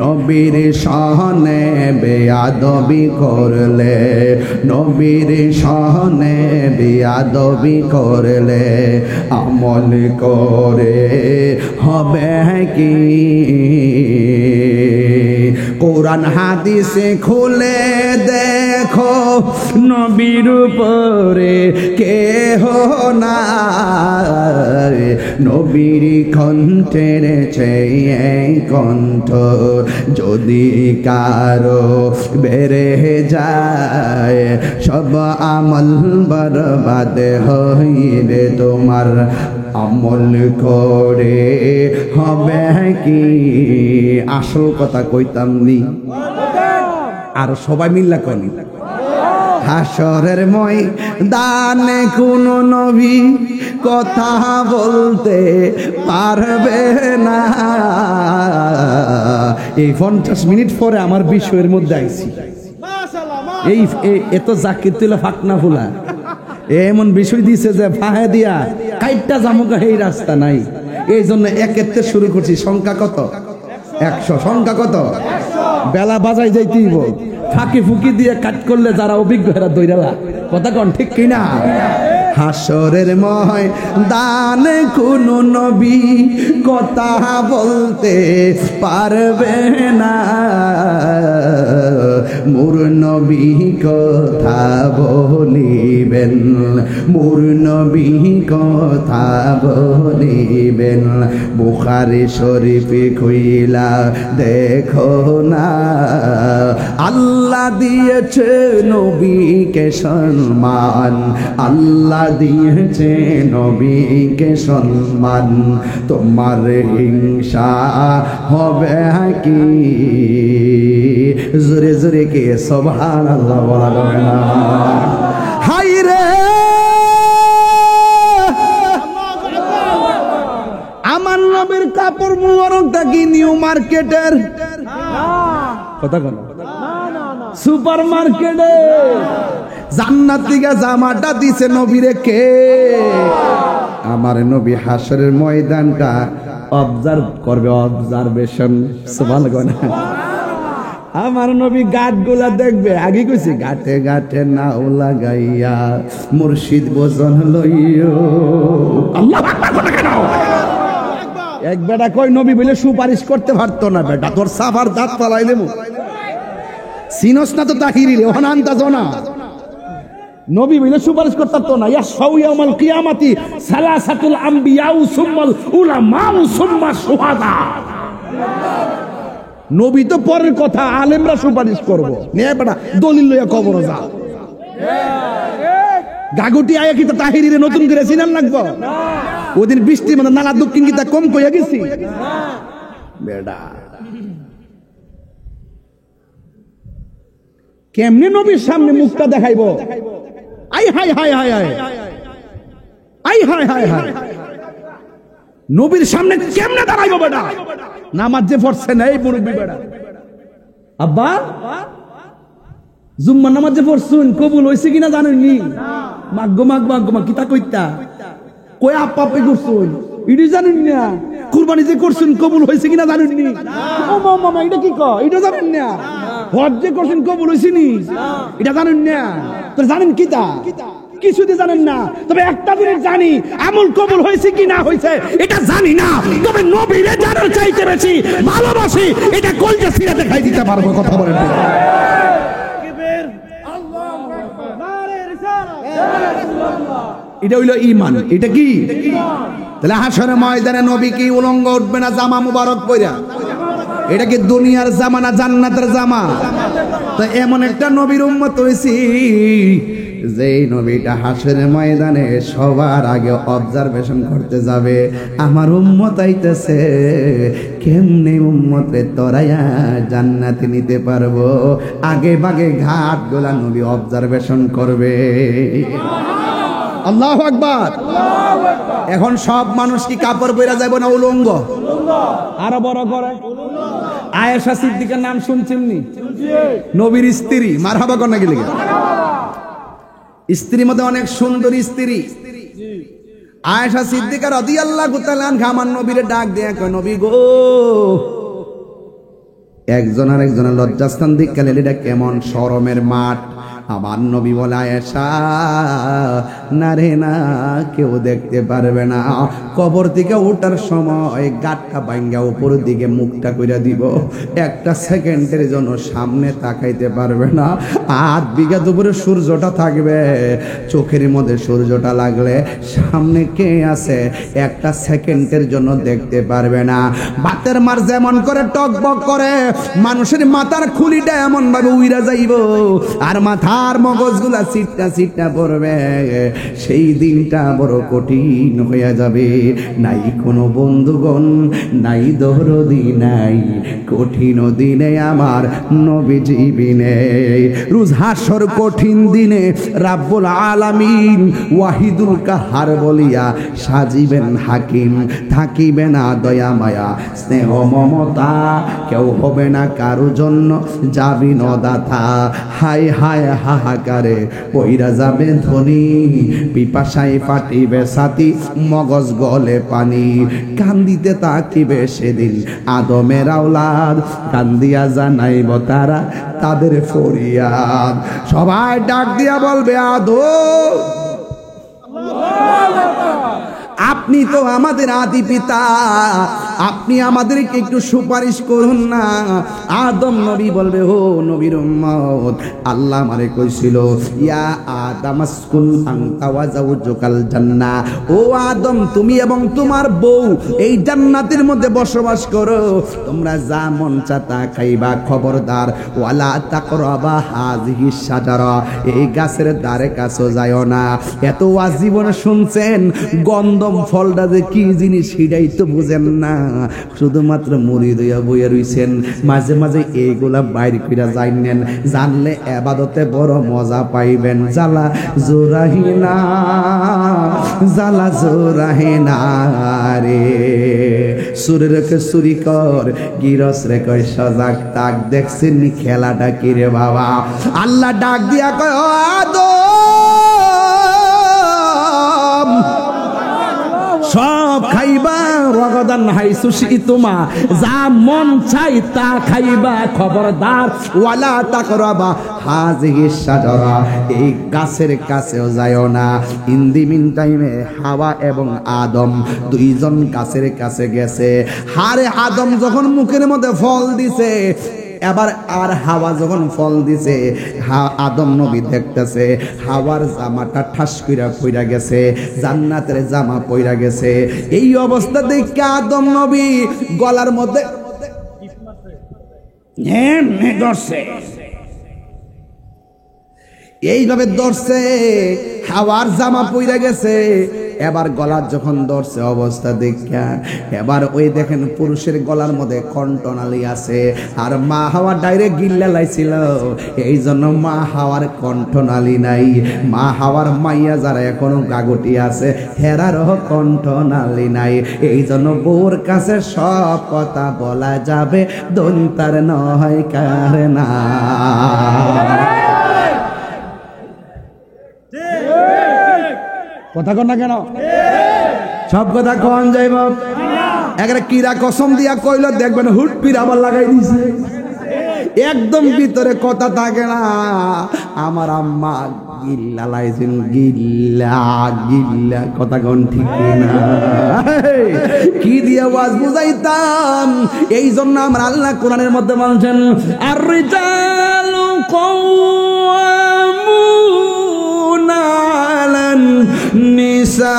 নবীর সহনে বেয়াদবি করলে, নবীর সহনে বেয়াদবি করলে আমল করে হবে কি? কোরআন হাদিসে খুলে দেখো নবীর উপরে কেহ নাই, নবীর কণ্ঠের চেয়ে কণ্ঠ যদি কারো বেড়ে যায়, সব আমল বরবাদ হইবে তোমার আমল করে হবে কি? আসল কথা কইতাম নি, আর সবাই মিল্লা করি। হাসরের ময়দানে কোন নবী কথা বলতে পারবে না। এই 50 মিনিট পরে আমার বিষয়ের মধ্যে আইছি। এই এত জাকির তুলে ফাঁকনা ফুলা এমন বিষয় দিছে যে ফাহে দিয়া কাইটটা জামুকা এই রাস্তা নাই। এই জন্য একেতে শুরু করছি। সংখ্যা কত? 100। সংখ্যা কত? বেলা বাজাই যাইতেইব, ফাঁকি ফুকি দিয়ে কাট করলে যারা অভিজ্ঞ এরা দৈরালা। কথা কন ঠিক কিনা? হাসরের ময়দানে কোন নবী কথা বলতে পারবে না, মোর নবী কথা বলিবেন, মোর নবী কথা বলিবেন। বুখারী শরীফে কইলা দেখো না, আল্লাহ দিয়েছে নবীকে সম্মান, আল্লাহ দিয়েছে নবীকে সম্মান, তোমার হিংসা হবে কি? জোরে জোরে কে সুবহানাল্লাহ বলা যাবে না? হাই রে আমার নবীর কাপড় মুবারকটা কি নিউ মার্কেটের? কথা বল, সুপার মার্কেটে। জান্নাত থেকে জামাটা দিছে নবীরে কে? আমার নবী হাসরের ময়দানটা অবজার্ভ করবে, অবজারভেশন। সুবহানাল্লাহ। আমার নবী গাট গুলা দেখবে। আগে কইছি গাটে গাটে নাও লাগাইয়া মুর্শিদ বোজন লইও। আল্লাহু আকবার বলে কেন? এক বেটা কই নবী বলে সুপারিশ করতে পারতো না। বেটা তোর সাফার দাঁত পালাই দেবো। সিনস না তো তাহিরি রে ওহানান্তা জনা নবী বলে সুপারিশ করতে পারতো না। ইয়া সাউয়াউল কিয়ামতি সালাসাতুল আম্বিয়াউ সুম্মাল উলামাউ সুম্মা শুহাদা। নবী তো পরের কথা, আলেমরা সুপারিশ করবো। নে বেটা দলিল লইয়া কবরে যা। গাগুটি আয়া কি তাহিরি রে নতুন করে চিনান লাগবো? ওদিন বৃষ্টি মানে নালা দক্ষিণ কি তা কম কইয়া গেছি বেটা। কেমনে নবীর সামনে মুখটা দেখাইব? আই হাই হাই হাই হাই, আই হাই হাই হাই, নবীর সামনে কেমনে দাঁড়াইব বেটা? নামাজ যে পড়ছে না এই মুরব্বী বেটা, আব্বা জুম্মার নামাজ যে পড়ছুন কবুল হয়েছে কিনা জানেননি? মাগ্য মাগ মাগ্য মা কিতা কইতা কই আপা আপে করছুন ইডি জানেন না? কুরবানি যে করছুন কবুল হয়েছে কিনা জানেননি? ও মামা এটা কি কয়? এটা জানেন না? হজ যে করছুন কবুল হয়েছে নি এটা জানেন না? তো জানেন কিতা? কিছুতে জানেন না। তবে একটা জিনিস জানি, আমল কবুল হয়েছে কি না হয়েছে এটা জানি না, তবে নবীরে জানার চাইতে বেশি ভালোবাসি, এটা কলজা ছিঁড়ে দেখাই দিতে পারবো। কথা বলেন এটা হইল ঈমান। এটা কি? তাহলে হাসরের ময়দানে নবী কি উলঙ্গ উঠবে না জামা মুবারক পইরা? এটা কি দুনিয়ার জামা না জান্নাতের জামা? তো এমন একটা নবীর উম্মত হইছি যেই নবীটা হাসরের ময়দানে সবার আগে অবজারভেশন করতে যাবে, আমার উম্মত আইতেছে, কেমনে উম্মতে তরাইয়া জান্নাতে নিতে পারবো। আগে ভাগে ঘাট গোলা নবী অবজারভেশন করবে। আল্লাহু আকবার। এখন সব মানুষ কি কাপড় পরে যাবে না উলঙ্গ? আরো বড় করে আয়েশা সিদ্দিকার নাম শুনছেননি? নবীর স্ত্রী, মারহাবা কর নাকি লিখে। স্ত্রীর মধ্যে অনেক সুন্দর স্ত্রী আয়েশা সিদ্দিকা রাদিয়াল্লাহু তাআলা আনহা আমার নবীরে ডাক দেয়া কয়, নবী গো, একজন আর একজনের লজ্জাস্থান দিক গেলে এটা কেমন শরমের মাঠ। আমার নবী বলে, আয়েশা না রে না, কেউ দেখতে পারবে না। কবর থেকে ওঠার সময় গাটটা ভাঙ্গা উপর দিকে মুখটা কইরা দিব, একটা সেকেন্ডের জন্য সামনে তাকাইতে পারবে না। 8 বিঘা দুপুরে সূর্যটা থাকবে, চোখের মধ্যে সূর্যটা লাগলে সামনে কে আছে একটা সেকেন্ডের জন্য দেখতে পারবে না। বাতের মার যেমন করে টকবক করে, মানুষের মাথার খুলিটা এমন ভাবে উইরা যাইব আর মাথার মগজগুলা সিটটা সিটটা পড়বে। সেই দিনটা বড় কঠিন হয়ে যাবে। নাই কোনো বন্ধুগণ, নাই দরদি, নাই কঠিন দিনে আমার নবীজি বিনে। রোজ হাসর কঠিন দিনে রাব্বুল আলামিন ওয়াহিদুল কাহার বলিয়া সাজিবেন হাকিম। থাকিবে না দয়া মায়া স্নেহ মমতা, কেউ হবে না কারো জন্য যাবি নদাতা। হায় হায় হাহাকারে পইরা যাবে ধনী, পিপাসায় ফাটিবে ছাতি, মগজ গলে পানি। কান্দিতে তাকিবে সেদিন আদমের আওলাদ, কান্দিয়া জানাইব তারা তাদের ফরিয়াদ। সবাই ডাক দিয়া বলবে, আদম আপনি তো আমাদের আদি পিতা, আপনি আমাদেরকে একটু সুপারিশ করুন না। আদম নবী বলবে, ও নবীর উম্মত, আল্লাহ আমারে কইছিল, ইয়া আদম আসকুন আনতা ওয়া যাওজুকাল জান্নাহ, ও আদম তুমি এবং তোমার বউ এই জান্নাতের মধ্যে বসবাস করো, তোমরা যা মন চা তা খাইবা, খবরদার ওয়ালা তাকরাবা হাযিহিস শাজারা, এই গাছের ধারে কাছে যায়ও না। এত জীবনে শুনছেন, গন্ধম ফলটা যে কি জিনিস সেটাই তো বুঝেন না, শুধুমাত্র মুড়ি দইয়া বইয়া রইছেন। মাঝে মাঝে এইগুলা বাইর কইরা যাইনেন, জানলে ইবাদতে বড় মজা পাইবেন। জালা জোরাহিনা, জালা জোরাহিনা রে, সুরের কে সুরি কর, গিরস রে কয় সজাগ তাক। দেখছেন নি খেলাটা কি রে বাবা? আল্লাহ ডাক দিয়া কয়, ও আদম সব খাইবা, রগদান হাইসু শীতুমা, যা মন চাই তা খাইবা, খবরদার ওয়ালা তাকরাবা হাযিহিস শাজারা, এই গাছের কাছেও যায়ও না। ইন দি মিন টাইমে হাওয়া এবং আদম দুইজন গাছের কাছে গেছে। হারে আদম যখন মুখের মধ্যে ফল দিছে, এবার আর হাওয়া যখন ফল দিছে, আদম নবী দেখতেছে হাওয়ার জামাটা ঠাস কইরা পইরা গেছে, জান্নাতের জামা পইরা গেছে। এই অবস্থা দেখে আদম নবী গলার মধ্যে ধরছে, এইভাবে ধরছে, হাওয়ার জামা পইরা গেছে। এবার গলার যখন ধরছে অবস্থা দেখা এবার ওই দেখেন পুরুষের গলার মধ্যে কণ্ঠনালী আছে আর মা হাওয়া ডাইরেক্ট গিল্লা লাইছিল, এই জন্য মা হাওয়ার কণ্ঠনালী নাই। মা হাওয়ার মাইয়া যারা এখনো গাগটি আছে হেরারও কণ্ঠনালী নাই, এই জন্য বউর কাছে সব কথা বলা যাবে, দন্তার নয় কার না। কথা কন না কেন? সব কথা কন যাইব। একটা কিরা কসম দিয়া কইল দেখবেন হুট পির আবার লাগাই দিছে, একদম ভিতরে কথা থাকে না। আমার আম্মা গিল্লা লাইছেন, গিল্লা গিল্লা, কথা কন ঠিক না? কি দিয়ে ওয়াজ বুঝাইতাম? এই জন্য আমরা আল্লাহ কোরআনের মধ্যে বলছেন আর রিজালু কাওয়ামুনা আলান নিসা।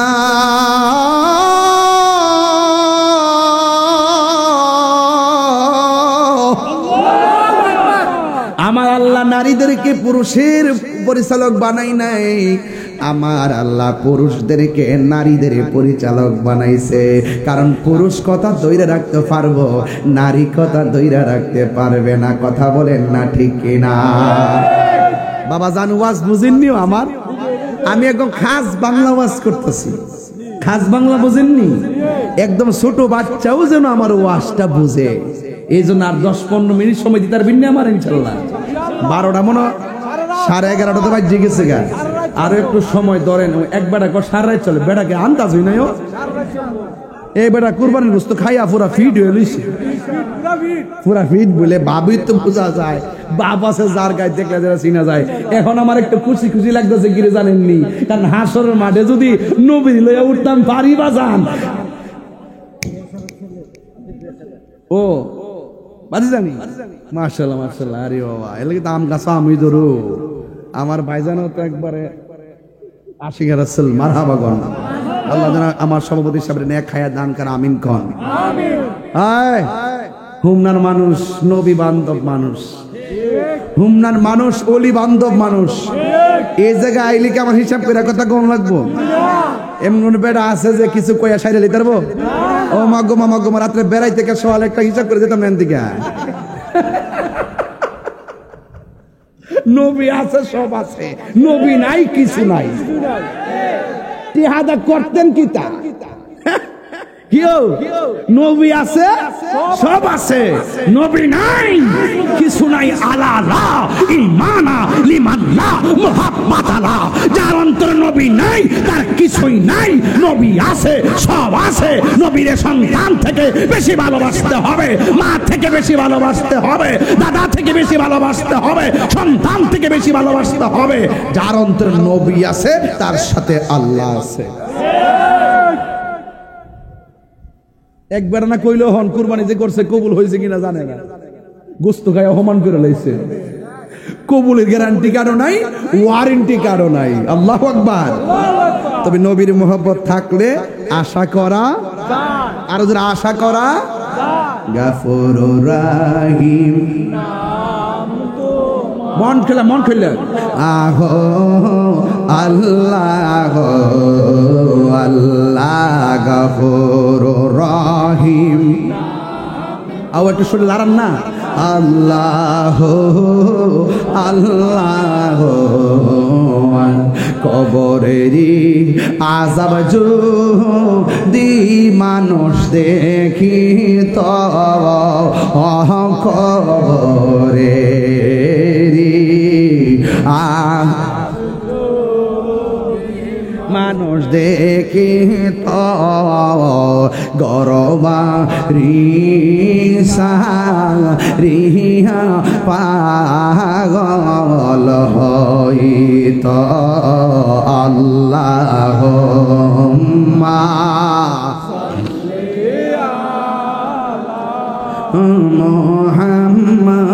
আমার আল্লাহ নারীদেরকে পুরুষের পরিচালক বানাই নাই, আমার আল্লাহ পুরুষদেরকে নারীদের পরিচালক বানাইছে। কারণ পুরুষ কথা ধইরা রাখতে পারবো, নারী কথা ধইরা রাখতে পারবে না। কথা বলেন না ঠিক কিনা? বাবা জান ওয়াজ বুঝেননি আমার? আমি একদম খাস বাংলা ওয়াজ করতেছি। খাস বাংলা বুঝেননি? একদম ছোট বাচ্চাও যেন আমার ওয়াজটা বুঝে, এই জন্য আর 10-15 মিনিট সময় দিতে পারবেন না আমার ইনশাল্লাহ। 12টা মনে 11:30 তো বাজে গেছে গা, আরো একটু সময় ধরেন। এক বেটা সারাই চলে, বেটাকে আন্দাজ হই নাই। এই বেটা কুরবানির গোশত খাইয়া পুরা ফিট হয়ে লইছে, পুরা ফিট বলে ভাবি তো বোঝা যায়। বাপ আছে যার গায়ে দেখলে যারা চিনা যায়। এখন আমার একটু খুশি খুশি লাগতেছে, গিরে জানেননি? কারণ হাসরের মাঠে যদি নবী লইয়া উঠতাম পারি বাজান, ও বাজি জানি মাশাআল্লাহ মাশাআল্লাহ। আরে বাবা, এর লাগি তো আম গাছ আমি ধরু। আমার ভাইজানও তো একবারে আশিক রাসূল মারহাবা গন। আল্লাহ যেন আমার সভাপতি সাহেবের নেক খায়া দান করে, আমিন কন। আয় হুমনার মানুষ নবী বান্ধব মানুষ, হুমনার মানুষ অলি বান্ধব মানুষ। এই জায়গায় আইলে কি আমার হিসাব করে কথা কম লাগবো? এমন বেড়া আছে যে কিছু কইয়া সাইরে দিতে পারবো? ও মাগো মামা গো, রাত্রে বেড়াই থেকে সকালে একটা হিসাব করে দিতাম এন দিকে। নবী আছে, সব আছে, নবী নাই কিছু নাই। টিহাদা করতেন কি তা? নবী আছে, সব আছে, নবী নাই কিছু নাই। আলা লা ঈমানা লিমান লা মুহাব্বাতা লা। যার অন্তরে নবী নাই তার কিছুই নাই। নবী আছে, সব আছে। নবীর সন্তান থেকে বেশি ভালোবাসতে হবে, মা থেকে বেশি ভালোবাসতে হবে, দাদা থেকে বেশি ভালোবাসতে হবে, সন্তান থেকে বেশি ভালোবাসতে হবে। যার অন্তরে নবী আছে তার সাথে আল্লাহ আছে। একবার না কইলো হন কুরবানি যে করছে কবুল হয়েছে কিনা জানে না, গোস্ত খায় অপমান করে লাইছে। কবুলের গ্যারান্টি কারো নাই, ওয়ারেন্টি কারো নাই। আল্লাহু আকবার। তবে নবীর মোহব্বত থাকলে আশা করা, আর যারা আশা করা, গাফুরুর রাহিম মন খেলা, মন খেলা। আহো আল্লাহ আল্লাহ গাফুরুর রহিম। আও একটু শুনে লারান না, আল্লাহ আল্লাহ। কবরেরই আযাব যদি মানুষ দেখি তো কবরেরই মানুষ দেখি তো গরবা রিসা রিহা পাগল হইত। আল্লাহুম্মা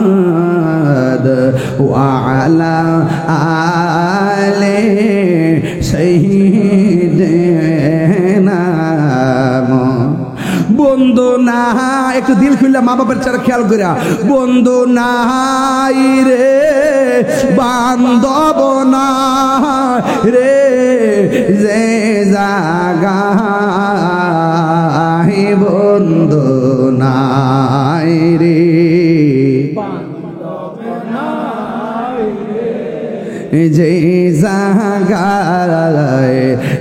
মুহাম্মাদ ওয়া আলা আলি সাইয়্যিদিনা। বন্ধু না একটু দিল খুললে মা বাবার চারা খেয়াল করিয়া, বন্ধু নাই রে বান্ধব না রে যে জাগায় বন্ধু নাই রে, যে জাগায়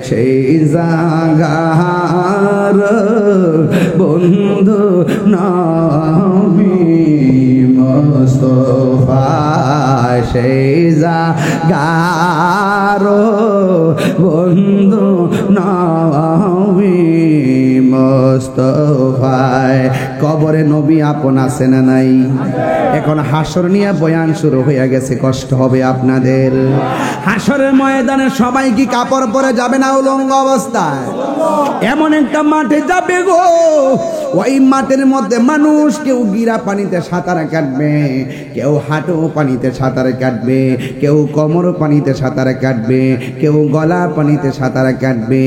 সেই জাগার বন্ধু নবী মুস্তাফা, সেই জাগার বন্ধু নবী মুস্তাফা। কবরে নবী আপন আছে না নাই? এখন হাসর নিয়ে বয়ান শুরু হয়ে গেছে, কষ্ট হবে আপনাদের। হাসরের ময়দানে সবাই কি কাপড় পরে যাবে না উলঙ্গ অবস্থায়? এমন একটা মাঠে যাবে গো, ওই মাঠের মধ্যে মানুষ কেউ গিরা পানিতে সাঁতার কাটবে, কেউ হাঁটু পানিতে সাঁতার কাটবে, কেউ কোমর পানিতে সাঁতার কাটবে, কেউ গলা পানিতে সাঁতার কাটবে।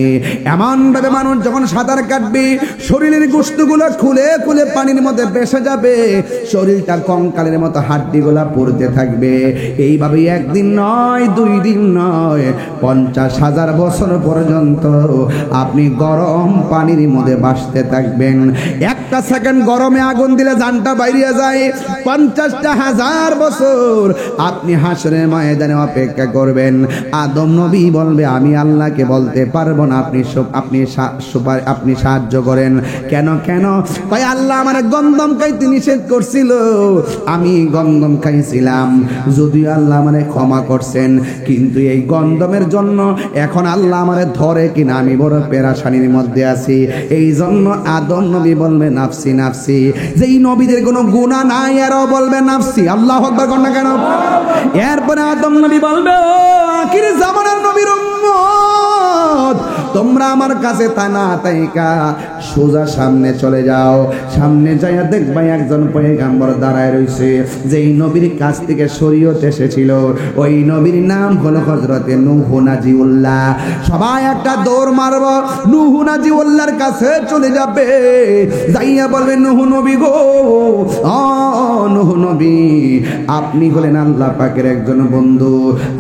এমন ভাবে মানুষ যখন সাঁতার কাটবে শরীরের গোশতগুলো খুলে খুলে পানির মধ্যে ভেসে যাবে, শরীরটা কঙ্কালের মতো হাড্ডিগুলা পড়তে থাকবে। এইভাবে একদিন নয়, 2 দিন নয়, 50,000 বছর পর্যন্ত আপনি গরম পানির মধ্যে ভাসতে থাকবেন। একটা সেকেন্ড গরমে আগুন দিলে জানটা বাইরে যায়। 50,000 বছর আপনি হাসরের ময়দানে অপেক্ষা করবেন। আদম নবী বলবে আমি আল্লাহকে বলতে পারবো না, আপনি সাহায্য করেন। কেন কেন? ভাই আল্লাহ আমার গন্ধম খাইতে নিষেধ করছিল, আমি গন্ধম খাইছিলাম, যদিও আল্লাহ আমারে ক্ষমা করছেন, কিন্তু এই গন্ধমের জন্য এখন আল্লাহ আমারে ধরে কিনা আমি বড় পেরেশানির মধ্যে আছি। এই জন্য আদম নবী বলবে নাফসি নাফসি। যেই নবীদের কোনো গুনাহ নাই এরাও বলবে নাফসি। আল্লাহু আকবার কোন না কেন? এরপরে আদম নবী বলবে ও আখির জামানার নবীর উম্মত, তোমরা আমার কাছে তানা তাইকা সোজা সামনে চলে যাও। সামনে যাইয়া দেখবা একজন পয়গম্বর দাঁড়ায় রইছে, যেই নবীর কাছ থেকে শরীয়ত এসেছিল, ওই নবীর নাম হলো হযরতে নূহ নাজিউল্লাহ। সবাই একটা দৌড় মারব, নূহ নাজিউল্লাহর কাছে চলে যাবে, যাইয়া বলবে নূহ নবী গো, ও নূহ নবী, আপনি হলেন আল্লাহ পাকের একজন বন্ধু,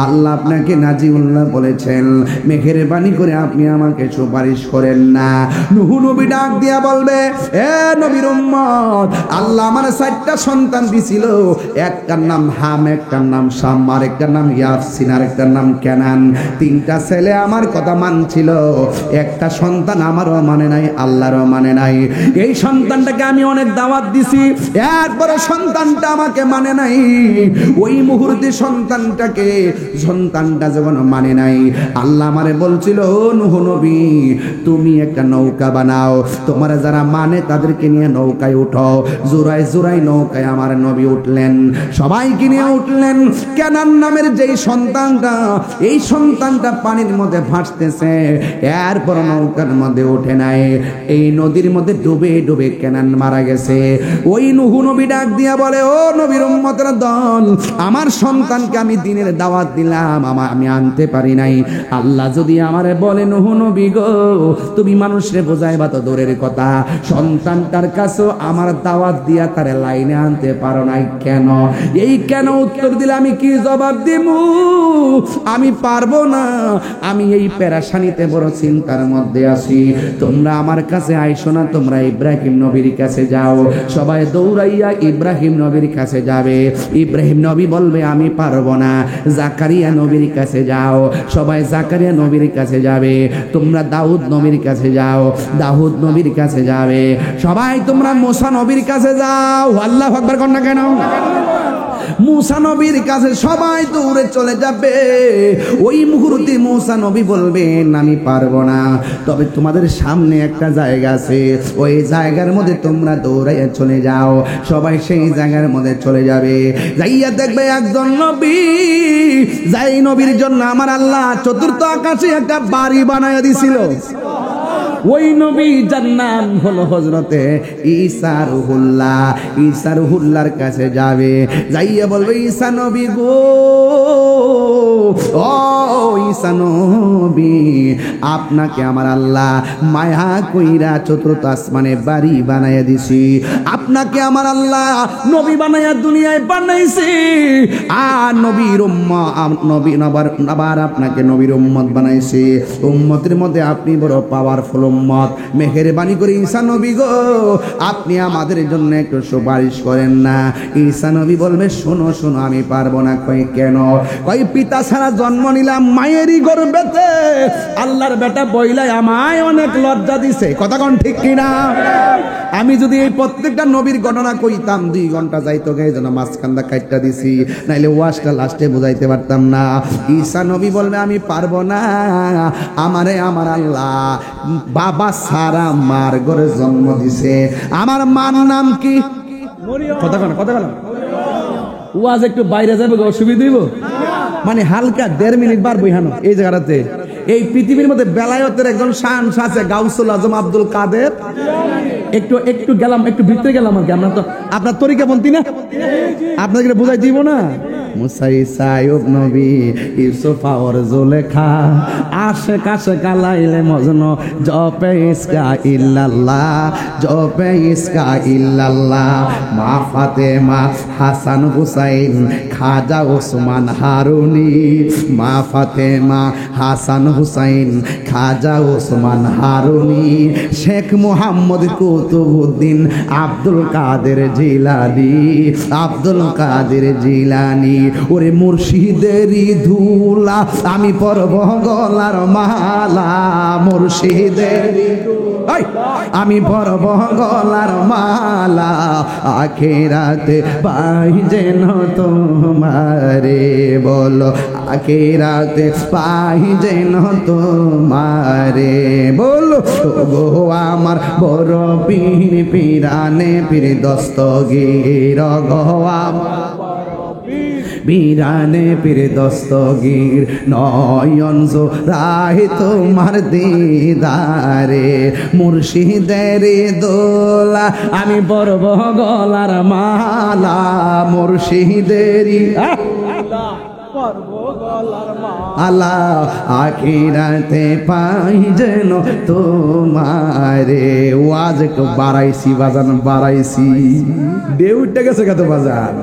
আল্লাহ আপনাকে নাজিউল্লাহ বলেছেন, মেঘের বাণী করে আপনি আমাকে সুপারিশ করেন না। নূহ নবী ডাক দিয়া বলবে এ নবীর উম্মত, আল্লাহ আমার 4টা সন্তান দিছিল, একটার নাম হাম, একটার নাম শাম, আর একটার নাম ইয়াফসিন, আর একটার নাম কেনান। 3টা ছেলে আমার কথা মানছিল, একটা সন্তান আমারও মানে নাই, আল্লাহরও মানে নাই। এই সন্তানটাকে আমি অনেক দাওয়াত দিছি, একবারও সন্তানটা আমাকে মানে নাই। ওই মুহূর্তে সন্তানটা যখন মানে নাই, আল্লাহ আমারে বলছিল ও নূহ নবী, তুমি একটা নৌকা বানাও, তোমার যারা মানে তাদেরকে নিয়ে নৌকায় উঠো। জোড়ায় জোড়ায় নৌকায় আমার নবী উঠলেন, সবাইকে নিয়ে উঠলেন। কেনান নামের যেই সন্তানটা, এই সন্তানটা পানির মধ্যে ভাসতেছে, এরপর নৌকার মধ্যে ওঠে নাই, এই নদীর মধ্যে ডুবে ডুবে কেনান মারা গেছে। ওই নূহ নবী ডাক দিয়া বলে ও নবীর উম্মতের দল, আমার সন্তানকে আমি দিনের দাওয়াত দিলাম, আমি আনতে পারি নাই। আল্লাহ যদি আমারে বলে নূহ নবী গো, তুমি মানুষরে বোঝাইবা তো দূরের কথা, সন্তানটার কাছেও আমার দাওয়াত দিয়া তারে লাইনে আনতে পারো নাই কেন? এই কেন উত্তর দিলে আমি কি জবাব দিমু? আমি পারবো না, আমি এই পেরেশানিতে বড় চিন্তার মধ্যে আছি। তোমরা আমার কাছে আইসো না, তোমরা ইব্রাহিম নবীর কাছে যাও। সবাই দৌড়াইয়া ইব্রাহিম নবীর কাছে যাবে। ইব্রাহিম নবী বলবে আমি পারবো না। জাকারিয়া নবীর কাছে যাও, সবাই জাকারিয়া নবীর কাছে যাবে। তোমরা দাউদ নবীর কাছে যাও, দাউদ নবীর কাছে যাবে। সবাই তোমরা মুসা নবীর কাছে যাও। আল্লাহু আকবার কোন না কেন? মুসা নবীর কাছে সবাই দৌড়ে চলে যাবে। ওই মুহূর্তে মুসা নবী বলবেন আমি পারবো না, তবে তোমাদের সামনে একটা জায়গা আছে, ওই জায়গার মধ্যে তোমরা দৌড়াইয়া চলে যাও। সবাই সেই জায়গার মধ্যে চলে যাবে, যাইয়া দেখবে একজন নবী, যাই নবীর জন্য আমার আল্লাহ 4th আকাশে একটা বাড়ি বানাইয়া দিছিল। ওই নবী যার নাম হলো হযরতে ঈসা রুহুল্লাহ। ঈসা রুহুল্লাহর কাছে যাবে, যাইয়া বলবে ঈসা নবী গো, ও ঈসা নবী, আপনাকে আমার আল্লাহ মায়া কইরা চতুর্থ আসমানে বাড়ি বানাইয়া দিছি, আপনাকে আমার আল্লাহ নবী বানাইয়া দুনিয়ায় বানাইছি, আর নবীর আবার আপনাকে নবীর উম্মত বানাইছি। উম্মতের মধ্যে আপনি বড় পাওয়ারফুল উম্মত, মেহেরবানি করে ঈসা নবী গো আপনি আমাদের জন্য একটু সুপারিশ করেন না। ঈসা নবী বলবে শোনো শোনো, আমি পারবো না। কই কেন? কই পিতা ছাড়া জন্ম নিলাম মায়েরই গর্ভেতে, আল্লাহর বেটা বইলাই আমায় অনেক লজ্জা দিছে। কথা কোন ঠিক কিনা? আমি যদি এই প্রত্যেকটা নবীর ঘটনা কইতাম 2 ঘন্টা যাইতো, গায়ে যেন মাঝখানটা কাটটা দিছি, নাইলে ওয়াজটা লাস্টে বুঝাইতে পারতাম না। ঈসা নবী বলবে আমি পারবো না, আমারে আমার আল্লাহ বাবা সারা মার ঘরে জন্ম দিছে, আমার মার নাম কি? কথা কন কথা কন, ওয়াজ একটু বাইরে যাবে, অসুবিধা হইব, মানে হালকা 1.5 মিনিট বার বইহানো এই জায়গাটাতে। এই পৃথিবীর মধ্যে বেলায়েতের একজন শান আছে গাউসুল আজম আব্দুল কাদের। একটু গেলাম, একটু ভিতরে গেলাম আর কি। আপনার তরিকা বলতি না, আপনাকে বুঝাই দিব না। মুসা ঈসা আইয়ুব নবী ইউসুফ আর জুলেখা আশিক আশিক লাইলে মজনু জপে ইসকা ইল্লাল্লাহ, জপে ইসকা ইল্লাল্লাহ। মা ফাতেমা হাসান হুসাইন খাজা ওসমান হারুনি, মা ফাতেমা হাসান হুসাইন খাজা ওসমান হারুনি, শেখ মুহাম্মদ কুতুবউদ্দিন আব্দুল কাদের জিলানী, আব্দুল কাদের জিলানী। ওরে মুর্শিদেরই ধুলা আমি পরব গলার মালা, মুর্শিদেরই আমি পরব গলার মালা, আখিরাতে পাই যেন তোমারে, বলো আখিরাতে পাই যেন তোমারে, বলো গো আমার বড় পীর পীরানে পীর দস্তগীর, গো আমার পীরানে পীর দস্তগীর, নয়ন জোড়ায় তোমার দিদারে, মুর্শিদের দোলা আমি পরব গলার মালা, মুর্শিদেরই আল্লাহ আখিরাতে পাই যেন তোমারে। ওয়াজ একটু বাড়াইছি বাজান, বাড়াইছি, ডেউটটা গেছে কত বাজান,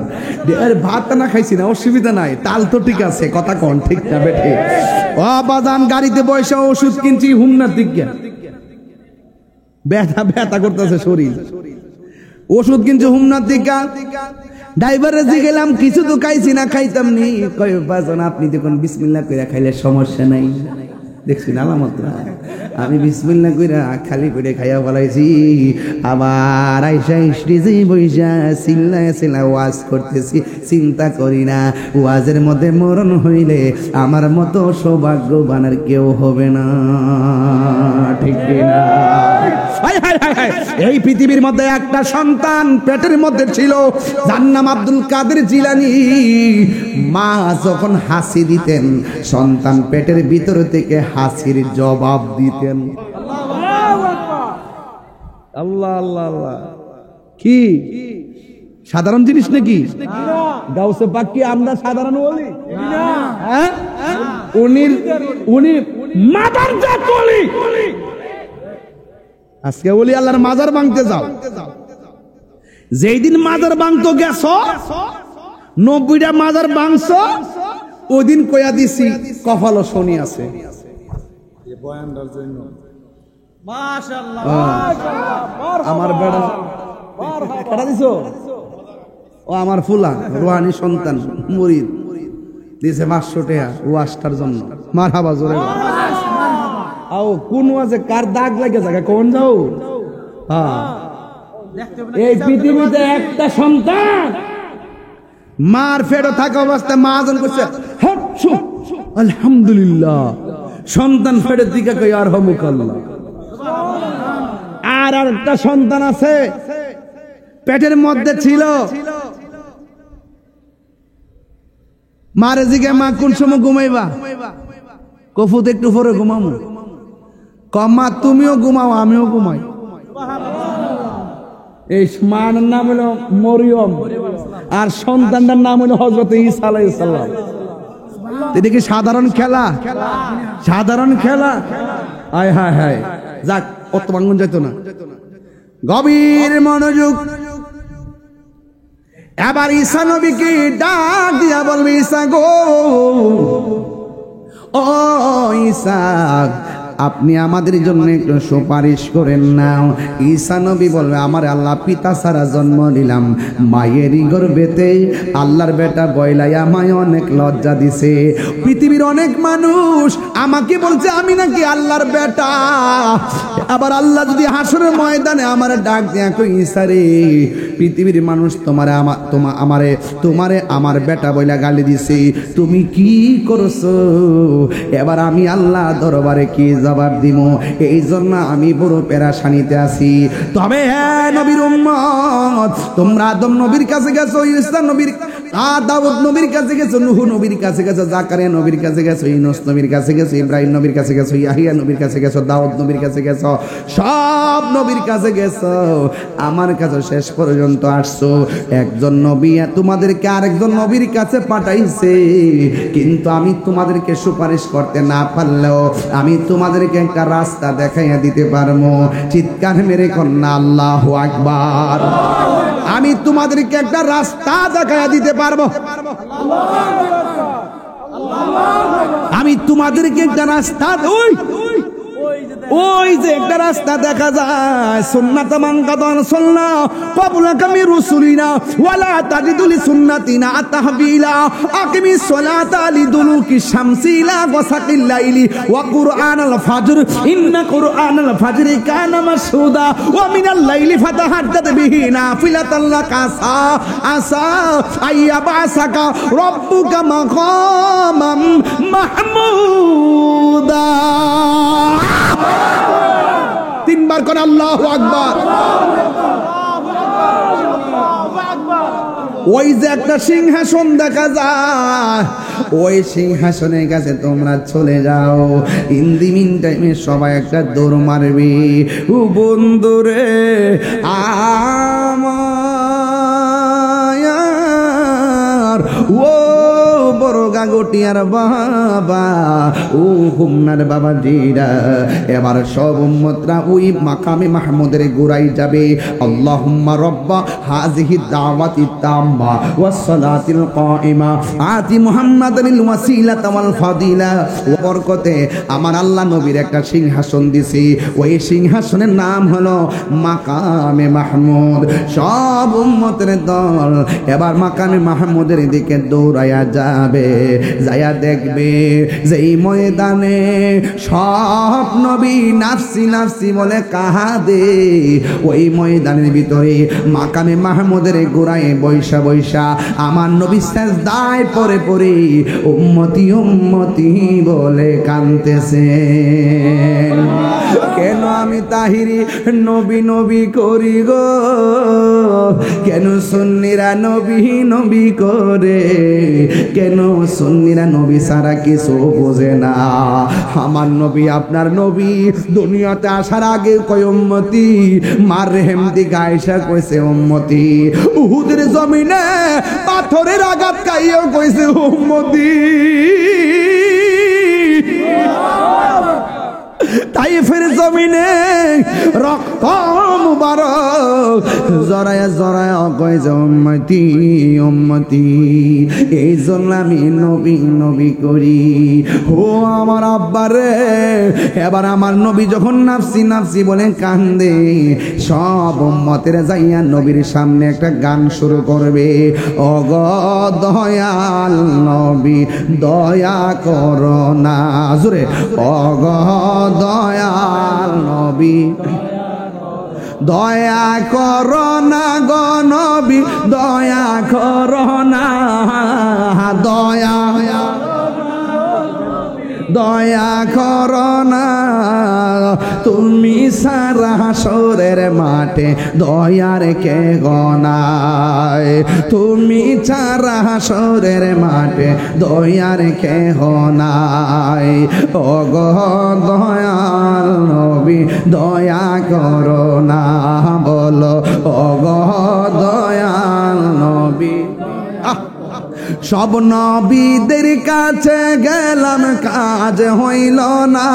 ভাতটা না খাইছি না, অসুবিধা নাই, তাল তো ঠিক আছে, কথা কন ঠিক না বেঠে। ও বাজান গাড়িতে বসে ওষুধ কিনছি হুমনার দিকে, ব্যথা ব্যথা করতেছে শরীর, ওষুধ কিনছি হুমনার দিকে। ড্রাইভারে জিগেলাম কিছু তো খাইছি না, খাইতাম নি। কয় বাজান আপনি যখন বিসমিল্লাহ কইরা খাইলে সমস্যা নাই, দেখছি না আলামত না। আমি বিসমিল্লাহ কইরা খালি করে খাইয়া বলাইছি, আবার আইসা স্টেজে বইসা চিল্লায় চিল্লায় ওয়াজ করতেছি। চিন্তা করি না ওয়াজের মধ্যে মরণ হইলে আমার মতো সৌভাগ্যবানের কেউ হবে না, ঠিক না? এই পৃথিবীর মধ্যে একটা সন্তান পেটের মধ্যে ছিল, যার নাম আব্দুল কাদের জিলানী। মা যখন হাসি দিতেন, সন্তান পেটের ভিতর থেকে হাসির জবাব দিতেন। আল্লাহ আল্লাহ আল্লাহ, কি সাধারণ জিনিস নাকি? গাউসে পাক কি আমরা সাধারণ বলি? হ্যাঁ, উনি মাদার জাত বলি। আজকে বলি আল্লাহর মাজার ভাঙতে যাও, যেই দিন মাজার ভাঙতে গেছ 90টা মাজার ভাঙছ, ওই দিন কয়া দিছি কপাল শনি আছে। আমার বেড়া কাটা দিছো, ও আমার ফুলা রোহানি সন্তান মুরিদ দিছে 500 টাকা ওয়াজটার জন্য। মারহাবা জোরে আও, কোন ওয়াজে কার দাগ লাগে জায়গা কোন যাও। হ্যাঁ, এই পৃথিবীতে একটা সন্তান মার ফেরো থাকা অবস্থায় মাজন করছে আলহামদুলিল্লাহ, সন্তান ফেরের দিকে কই আর হমুকাল্লাহ। আর একটা সন্তান আছে পেটের মধ্যে ছিল, মারে জিগে মা কোন সময় ঘুমাইবা, কফুত একটু পরে ঘুমামু। কমা তুমিও ঘুমাও আমিও ঘুমাই। এই মার নাম হলো মরিয়ম আর সন্তানটার নাম হলো হযরত ঈসা আলাইহিস সালাম। এটা কি সাধারণ খেলা? সাধারণ খেলা? হায় হায় হায়, যাক অত ভাঙ্গন যেত না। গভীর মনোযোগ। এবার ঈসা নবীকে ডাক দিয়া বলবে, ঈসা গো, ও ঈসা, আপনি আমাদের জন্য একটু সুপারিশ করেন না। ঈসা নবী বলবে, আমার আল্লাহ পিতা ছাড়া জন্ম দিলাম, মায়েরই গর্ভেতে আল্লাহর বেটা বয়লাই আমায় অনেক লজ্জা দিছে। পৃথিবীর অনেক মানুষ আমাকে বলছে আমি নাকি আল্লাহর বেটা। আবার আল্লাহ যদি হাসরের ময়দানে আমার ডাক দেয়া কই, ঈসা রে, পৃথিবীর মানুষ তোমারে আমার বেটা বইলা গালি দিছে, তুমি কি করছো? এবার আমি আল্লাহ দরবারে কি জবাব দিব? এই জন্য আমি বড় পেরেশানিতে আছি। তবে হ্যাঁ নবীর উম্মত, তোমরা আদম নবীর কাছে গেছো, ঈসা নবীর, দাউদ নবীর কাছে গেছো, নূহ নবীর কাছে গেছো, জাকারিয়া নবীর কাছে গেছো, ইউনূস নবীর কাছে গেছো, ইব্রাহিম নবীর কাছে গেছো, ইয়াহিয়া নবীর কাছে গেছো, দাউদ নবীর কাছে গেছো, সব নবীর কাছে গেছো, আমার কাছে শেষ পর্যন্ত আসছো। একজন নবী তোমাদেরকে আরেকজন নবীর কাছে পাঠাইছে, কিন্তু আমি তোমাদেরকে সুপারিশ করতে না পারলেও আমি তোমাদেরকে একটা রাস্তা দেখাইয়া দিতে পারবো। চিৎকার মেরে কন্যা আল্লাহু আকবার। আমি তোমাদেরকে একটা রাস্তা দেখাইয়া দিতে পারবো। আমি তোমাদেরকে একটা রাস্তা, ওই যে একটা রাস্তা দেখা যায়, সুন্নাত মান কাদান সুন্নাহ ক্বাবলা কামি রুসুলিনা ওয়ালা তাজিদুলি সুন্নাতিনা তাহবিলা আকিমিস সালাতা লিদুলুকি শামসি ইলা গাসাকিল লাইলি ওয়া কুরআনাল ফাজর ইন্না কুরআনাল ফাজরি কানা মাশহুদা ওয়া মিনাল লাইলি ফাতাহাজ্জাদ বিহি নাফিলাতাল লাকা আসা আইয়াবাসাকা রাব্বুকা মাকামাম মাহমুদা। তিনবার করে আল্লাহু আকবার। ওই যে একটা সিংহাসন দেখা যায়, ওই সিংহাসনের কাছে তোমরা চলে যাও। ইন দি মিন টাইমে সবাই একটা দৌড় মারবে। ও বন্ধুরে আমার, ও বড় গাগটিয়ার বাবা, ও হুমনার বাবা জিরা, এবার সব উম্মতরা ওই মাকামে মাহমুদের গোড়ায় যাবে। আল্লাহুম্মা রব্বা হাযিহি দাওয়াতি তাম্মা ওয়াস সালাতিল কাইমা আতি মুহাম্মাদানিল ওয়াসিলাতা ওয়াল ফাদিলা। বরকতে আমার আল্লাহ নবীর একটা সিংহাসন দিছি, ওই সিংহাসনের নাম হলো মাকামে মাহমুদ। সব উম্মতের দল এবার মাকামে মাহমুদের দিকে দৌড়ায়া যাবে, যায়া দেখবে যে এই ময়দানে সব নবী নাফসি নাফসি বলে কাহাদে। ওই ময়দানের ভিতরে মাকামে মাহমুদের গোড়ায় বৈশা বৈশা আমার নবী সাজদায় পড়ে পড়ে উম্মতি উম্মতি বলে কাঁদতেছে। কেন আমি তাহিরি নবী নবী করি গো, কেন সুন্নিরা নবী নবী করে, কেন সুন্নিরা নবী ছাড়া কিছু বোঝে না। আমার নবী আপনার নবী দুনিয়াতে আসার আগে কয় উম্মতি, মার রেহেম দিকে আয়েশা কইছে উম্মতি, উহুদের জমিনে পাথরের আঘাত খাইও কইছে উম্মতি, তাইফের জমিনে রক্ত মুবারক জরায়া জরায়া কইছে উম্মতি উম্মতি। এই জন্য আমি নবী নবী করি। ও আমার আব্বারে, এবার আমার নবী যখন নাফসি নাফসি বলে কান্দে, সব উম্মতের যাইয়া নবীর সামনে একটা গান শুরু করবে। ওগ দয়াল নবী দয়া করো না, জোরে ওগ দয়াল নবী দয়া করো না গো নবী দয়া করো না, দয়া দয়া করো না, তুমি সারা হাসরের মাঠে দয়ার কে গনায়, তুমি সারা হাসরের মাঠে দয়ার কে গনায়। ও গো দয়াল নবী দয়া করো না, বলো ও গো দয়াল নবী। সব নবীদের কাছে গেলাম কাজ হইল না,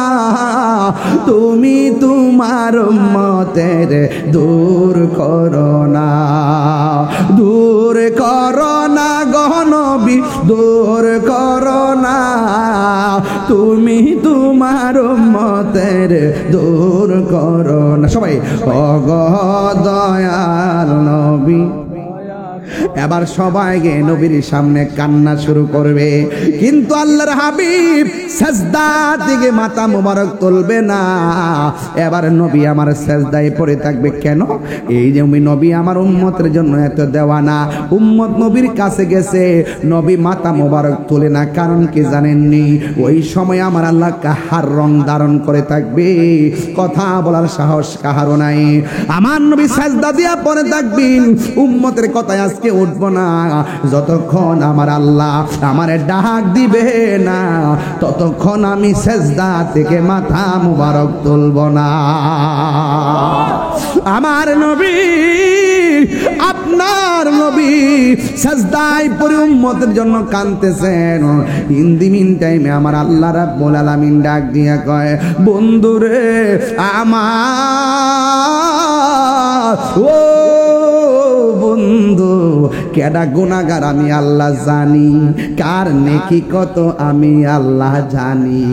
তুমি তোমার উম্মতের দূর করো না, দূর করো না গো নবী, দূর করো না, তুমি তোমার উম্মতের দূর করো না। সবাই ও গো দয়াল নবী। এবার সবাই গিয়ে নবীর সামনে কান্না শুরু করবে, কিন্তু আল্লাহর হাবিব সেজদা থেকে মাথা মোবারক তুলবে না। এবার নবী আমার সেজদায় পড়ে থাকবে। কেন? এই যে নবী আমার উম্মতের জন্য এত দেওয়ানা, উম্মত নবীর কাছে গেছে, নবী মাথা মোবারক তুলে না। কারণ কি জানেননি? ওই সময় আমার আল্লাহ কাহার রং ধারণ করে থাকবে, কথা বলার সাহস কাহারও নাই। আমার নবী সেজদা দিয়া পড়ে থাকবেন, উম্মতের কথায় আজকে উঠবো না যতক্ষণ আমার আল্লাহ আমারে ডাক দিবে না, ততক্ষণ আমি সেজদা থেকে মাথা মুবারক তুলব না। আমার নবী, আপনার নবী সেজদায় পড়ে উম্মতের জন্য কাঁদতেছেন। ইন দি মিন টাইমে আমার আল্লাহ রাব্বুল আলামিন ডাক দিয়া কয়, বন্ধুরে আমার, ও বন্ধু, কেডা গুনাহগার আমি আল্লাহ জানি, কার নেকি কত আমি আল্লাহ জানি,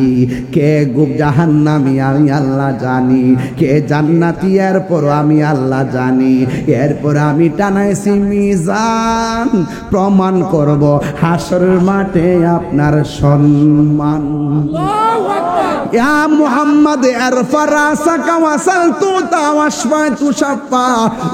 কে গুব জাহান্নামী আমি আল্লাহ জানি, কে জান্নাতি এরপর আমি আল্লাহ জানি। এরপর আমি টানাইছি মিজান, প্রমাণ করব হাসরের মাঠে আপনার সম্মান। ইয়া মুহাম্মদ ইরফা রাসাকা ওয়াসাল তুতা ওয়াশফা তুশাফা।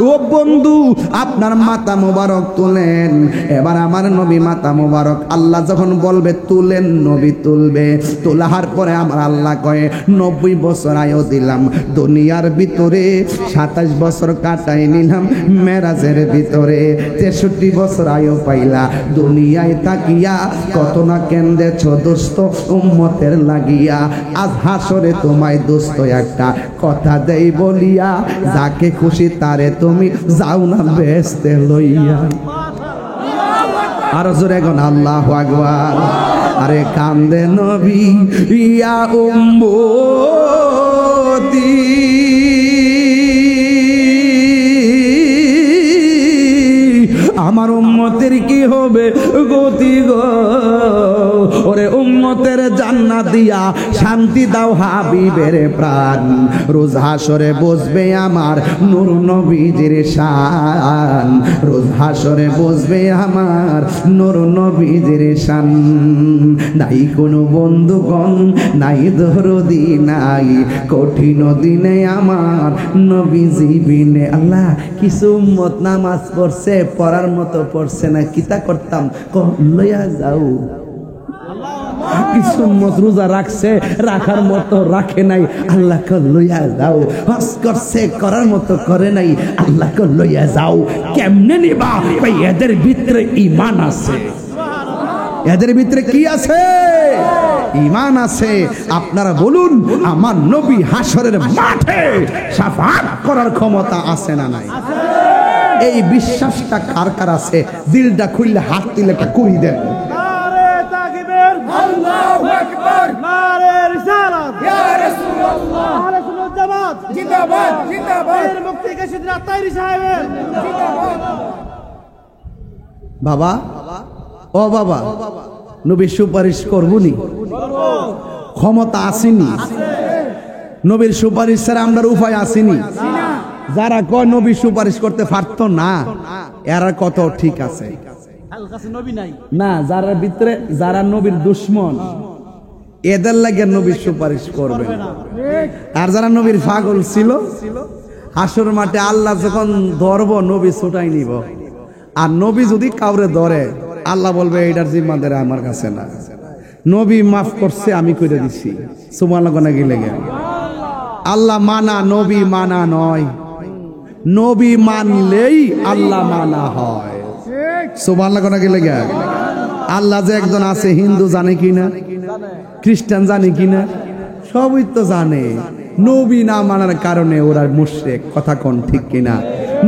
ও বন্ধু, আপনার মাথা মোবারক তুলেন। এবার আমার নবী মাথা মোবারক আল্লাহ যখন বলবে তুলেন, নবী তুলবে। তোলার পরে আমার আল্লাহ কয়ে 90 বছর আয়ু দিলাম দুনিয়ার ভিতরে, 27 বছর কাটাই নিলাম মেরাজের ভিতরে, 63 বছর আয়ু পাইলা দুনিয়ায় তাকিয়া, কত না কেন্দেছ দোস্ত উম্মতের লাগিয়া। আজ হাসরে তোমায় দোস্ত একটা কথা দেই বলিয়া, যাকে খুশি তারে তুমি যাও না বেহেশতে লইয়া। আর জোরে গন আল্লাহু আকবার। আরে কান্দে নবী ইয়া উম্মতি, আমার উম্মতের কি হবে গতি গো, ওরে উম্মতের জান্নাত দিয়া শান্তি দাও হাবিবের প্রাণ। রোজ হাসরে বসবে আমার নূর নবীজির শান, রোজ হাসরে বসবে আমার নূর নবীজির শান। নাই কোনো বন্ধুগণ, নাই দরদি, নাই কঠিন দিনে আমার নবীজি বিনে। আল্লাহ, কিছু উম্মত নামাজ পড়ছে, পড়ার মতো পড়ছে না, কিতা করতাম লইয়া যাও। কিছু উম্মত রোজা রাখছে, রাখার মতো রাখে নাই, আল্লাহকে লইয়া যাও। হজ করছে, করার মতো করে নাই, আল্লাহকে লইয়া যাও। কেমনে নিবা? ভাই এদের ভিতরে ঈমান আছে। এদের ভিতরে কি আছে? ঈমান আছে। আপনারা বলুন, আমার নবী হাসরের মাঠে শাফাআত করার ক্ষমতা আছে না নাই? এই বিশ্বাসটা কার কার আছে? দিলটা খুললে হাত দিলে একটা কই দেন। নারে তাকবীর, আল্লাহু আকবার, নারে রিসালাত, ইয়া রাসূলুল্লাহ, আহলে সুন্নাত জামাত জিন্দাবাদ, জিন্দাবাদ, এর মুক্তি কাশিদ রাতারি সাহেবের জিন্দাবাদ। বাবা, ও বাবা, নবী সুপারিশ করবনি? ক্ষমতা আসেনি। নবীর সুপারিশ ছাড়া আমরা উপায় আসেনি। যারা কয় নবী সুপারিশ করতে পারত না, এরা কত ঠিক আছে না? যারা ভিতরে যারা নবীর দুশ্মন, এদের লাগে নবীর সুপারিশ করবে। আর যারা নবীর পাগল ছিল, হাসর মাঠে আল্লাহ যখন ধরব, নবী ছুটাই নিব। আর নবী যদি কাউরে ধরে, আল্লাহ বলবে এইটার জিম্মাদারি আমার কাছে না। নবী মাফ করছে, আমি কইরা দিছি। সুবহানাল্লাহ না গেলে গে আল্লাহ মানা নবী মানা নয়, নবী মানলেই আল্লাহ মানা হয়। সুবহানাল্লাহ না গেলে গে আল্লাহ যে একজন আছে হিন্দু জানে কিনা, খ্রিস্টান জানে কিনা, সবই তো জানে। নবী না মানার কারণে ওরা মুশরিক, কথা কোন ঠিক কিনা?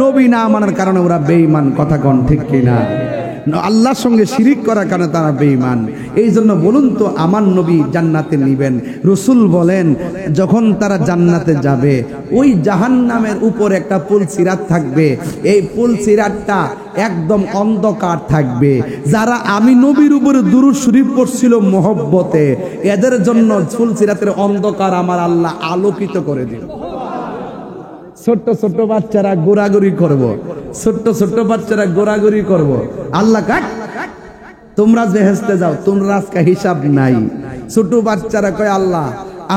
নবী না মানার কারণে ওরা বেঈমান, কথা কোন ঠিক কিনা? আল্লাহর সঙ্গে শিরিক করার কারণে তারা বেঈমান। এই জন্য বলুন তো, আমার নবী জান্নাতে নিবেন। রসুল বলেন যখন তারা জান্নাতে যাবে ওই জাহান্নামের উপর একটা পুল সিরাত থাকবে, এই পুল সিরাতটা একদম অন্ধকার থাকবে। যারা আমি নবীর উপরে দুরূদ শরীফ পড়ছিল মহব্বতে, এদের জন্য পুল সিরাতের অন্ধকার আমার আল্লাহ আলোকিত করে দিল। ছোট্ট ছোট্ট বাচ্চারা গোড়াগড়ি করব, ছোট্ট ছোট্ট বাচ্চারা গোড়াগড়ি করব। আল্লাহ কাট, তোমরা বেহেশতে যাও, তোমরা আজকে হিসাব নাই। ছোট বাচ্চারা কয় আল্লাহ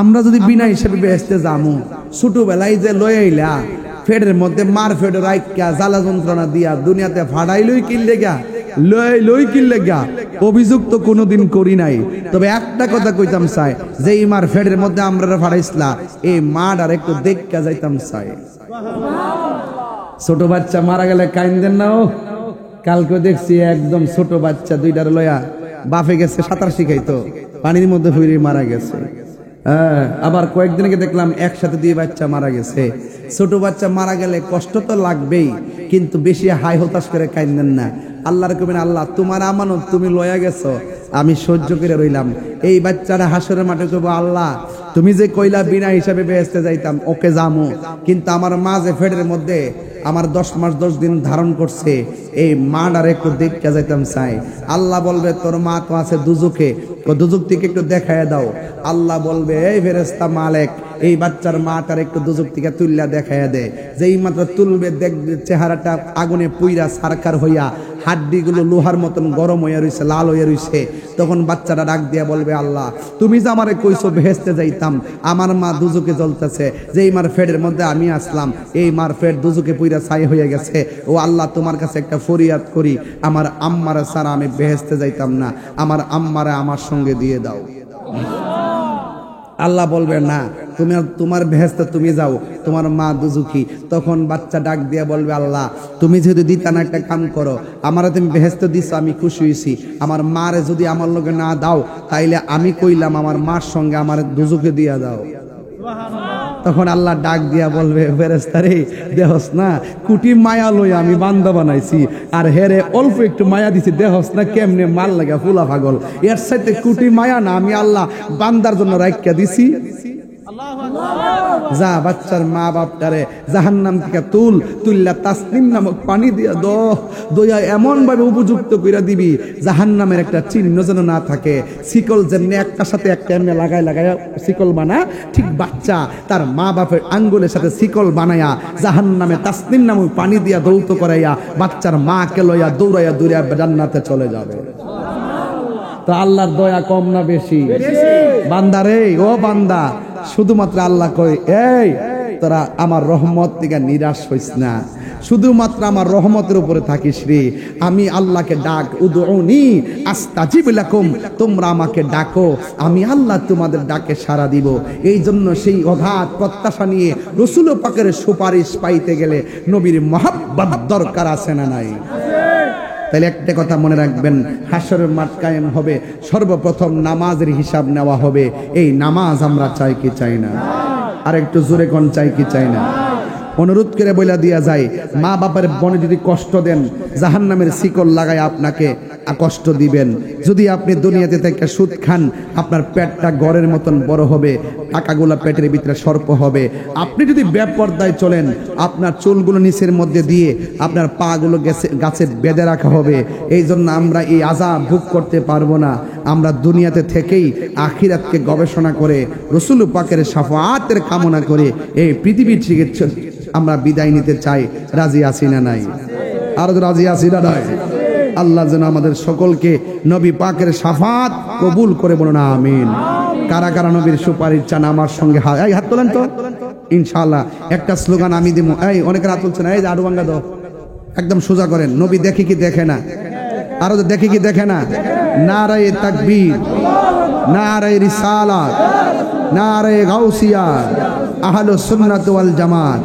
আমরা যদি বিনা হিসাবে বেহেশতে যামু, ছোটবেলায় যে লয়ে আইলা ফেডের মধ্যে মার ফেড রাইকা জ্বালা যন্ত্রণা দিয়া দুনিয়াতে ফাড়াইলই কিনলে গা, লই কিনলে গা। অভিযোগ তো কোনোদিন করি নাই, তবে একটা কথা কইতাম চাই, যে এই মার ফেডের মধ্যে আমরা ফাড়াইছিলা এই মার আর একটু দেখা যাইতাম চাই। ছোট বাচ্চা মারা গেলে কাইন্দেন না? ও কালকে দেখছি একদম ছোট বাচ্চা দুইটার লয়া বাফে গেছে সাঁতার শিখাইতো, পানির মধ্যে ফুইরে মারা গেছে। আবার কয়েকদিন আগে দেখলাম একসাথে দুই বাচ্চা মারা গেছে। ছোট বাচ্চা মারা গেলে কষ্ট তো লাগবেই, কিন্তু বেশি হাই হতাশ করে কাইন্দেন না। আল্লাহর কবেন আল্লাহ তোমার আমানত, তুমি লয়া গেছো, আমি সহ্য করে রইলাম। এই বাচ্চারা হাসরের মাঠে কইব আল্লাহ তুমি যে কইলা বিনা হিসাবে বেহেশতে যাইতাম, ওকে যামু, কিন্তু আমার মা যে ফেডের মধ্যে আমার 10 মাস 10 দিন ধারণ করছে, এই মাটার একটু দেখতে যাইতাম চাই। আল্লাহ বলবে তোর মা তো আছে দুজকে, দুজক থেকে একটু দেখায় দাও। আল্লাহ বলবে এই ফেরেশতা মালিক এই বাচ্চার মাটার একটু দুজক থেকে তুললা দেখায় দে। যেই মাত্র তুলবে দেখবে চেহারাটা আগুনে পুইরা সারকার হইয়া হাড্ডিগুলো লোহার মতন গরম হইয়া রইছে, লাল হইয়া রইছে। তখন বাচ্চাটা ডাক দিয়া বলবে আল্লাহ তুমি যে আমারে কইছো বেহেশতে যাইতাম, আমার মা দুজকে জ্বলতেছে, যেই মার ফেডের মধ্যে আমি আসলাম এই মার ফেড দুজকে পুইরা ছাই হয়ে গেছে। ও আল্লাহ তোমার কাছে একটা ফরিয়াদ করি, আমার আম্মারে ছাড়া আমি বেহেশতে যাইতাম না, আমার আম্মারে আমার সঙ্গে দিয়ে দাও। আল্লাহ বলবে না তুমি তোমার বেহেশতে তুমি যাও, তোমার মা দুজুকি। তখন বাচ্চা ডাক দিয়া বলবে আল্লাহ তুমি যদি দিতা না একটা কাম করো, আমারে তুমি বেহেশতে দিছো আমি খুশি হইছি, আমার মারে যদি আমার লগে না দাও তাইলে আমি কইলাম আমার মার সঙ্গে আমার দুজুকে দিয়া দাও। তখন আল্লাহ ডাক দিয়া বলবে ফেরেশতা রে দেহস না কুটি মায়া লই আমি বান্দা বানাইছি, আর হেরে অল্প একটু মায়া দিছি, দেহস না কেমনে মাল লাগা ফুলা পাগল, এর সাথে কুটি মায়া না আমি আল্লাহ বান্দার জন্য রাখিয়া দিছি। যা বাচ্চার মা বাপটারে জাহান্নাম থেকে তুললা তাসনিম নামক পানি দিয়া দয়া এমন ভাবে উপযুক্ত কইরা দিবি জাহান্নামের একটা চিহ্ন যেন না থাকে। শিকল যেমনি একটার সাথে একটা এমনি লাগায় শিকল বানা, ঠিক বাচ্চা তার মা বাপের আঙ্গুলের সাথে শিকল বানায়া জাহান্নামে তাসনিম নামক পানি দিয়া দৌত করাইয়া বাচ্চার মাকে লইয়া দৌড়াইয়া দৌড়াইয়া জান্নাতে চলে যাবে। তো আল্লাহর দয়া কম না বেশি? বান্দা রে ও বান্দা, শুধুমাত্র আল্লাহ কই এই তোরা আমার রহমত থেকে নিরাশ হইস না, শুধুমাত্র আমার রহমতের উপরে থাকিস রে। আমি আল্লাহকে ডাক, উদউনি আস্তাজিব লাকুম, তোমরা আমাকে ডাকো আমি আল্লাহ তোমাদের ডাকে সাড়া দিব। এই জন্য সেই অগাধ প্রত্যাশা নিয়ে রাসূল পাকের সুপারিশ পাইতে গেলে নবীর মহব্বত দরকার আছে না নাই? তাহলে একটা কথা মনে রাখবেন, হাসরের মাঠ কায়েম হবে, সর্বপ্রথম নামাজের হিসাব নেওয়া হবে। এই নামাজ আমরা চাই কি চাই না? আর একটু জোরে কোন চাই কি চাই না? অনুরোধ করে বইলা দিয়া যায়, মা বাবার বনে যদি কষ্ট দেন জাহান্নামের শিকল লাগায় আপনাকে কষ্ট দিবেন। যদি আপনি দুনিয়াতে থেকে সুদ খান আপনার পেটটা গড়ের মতন বড় হবে, টাকাগুলো পেটের ভিতরে সর্প হবে। আপনি যদি বেপরদায় চলেন আপনার চুলগুলো নিচের মধ্যে দিয়ে আপনার পাগুলো গাছে বেঁধে রাখা হবে। এই জন্য আমরা এই আযাব ভোগ করতে পারবো না। আমরা দুনিয়াতে থেকেই আখিরাতকে গবেষণা করে রাসূল পাকের শাফাআতের কামনা করে এই পৃথিবী থেকে আমরা বিদায় নিতে চাই। রাজি আছি না নাই? আর রাজি আছি না নাই? আল্লাহ যেন আমাদের সকলকে নবী পাকের শাফাত কবুল করে, বলুন আমিন। কারা কারা নবীর সুপারিশ চান আমার সঙ্গে হাত তোলেন তো ইনশাআল্লাহ। একটা স্লোগান আমি দিব, এই অনেকের হাত তুলছে না, এই আড়ু ভাঙ্গা দাও, একদম সোজা করেন। নবী দেখে কি দেখে না? আরো দেখে কি দেখে না? নারায়ে তাকবীর। নারে রিসালাত, নারে গাউসিয়া, আহলুস সুন্নাত ওয়াল জামাত।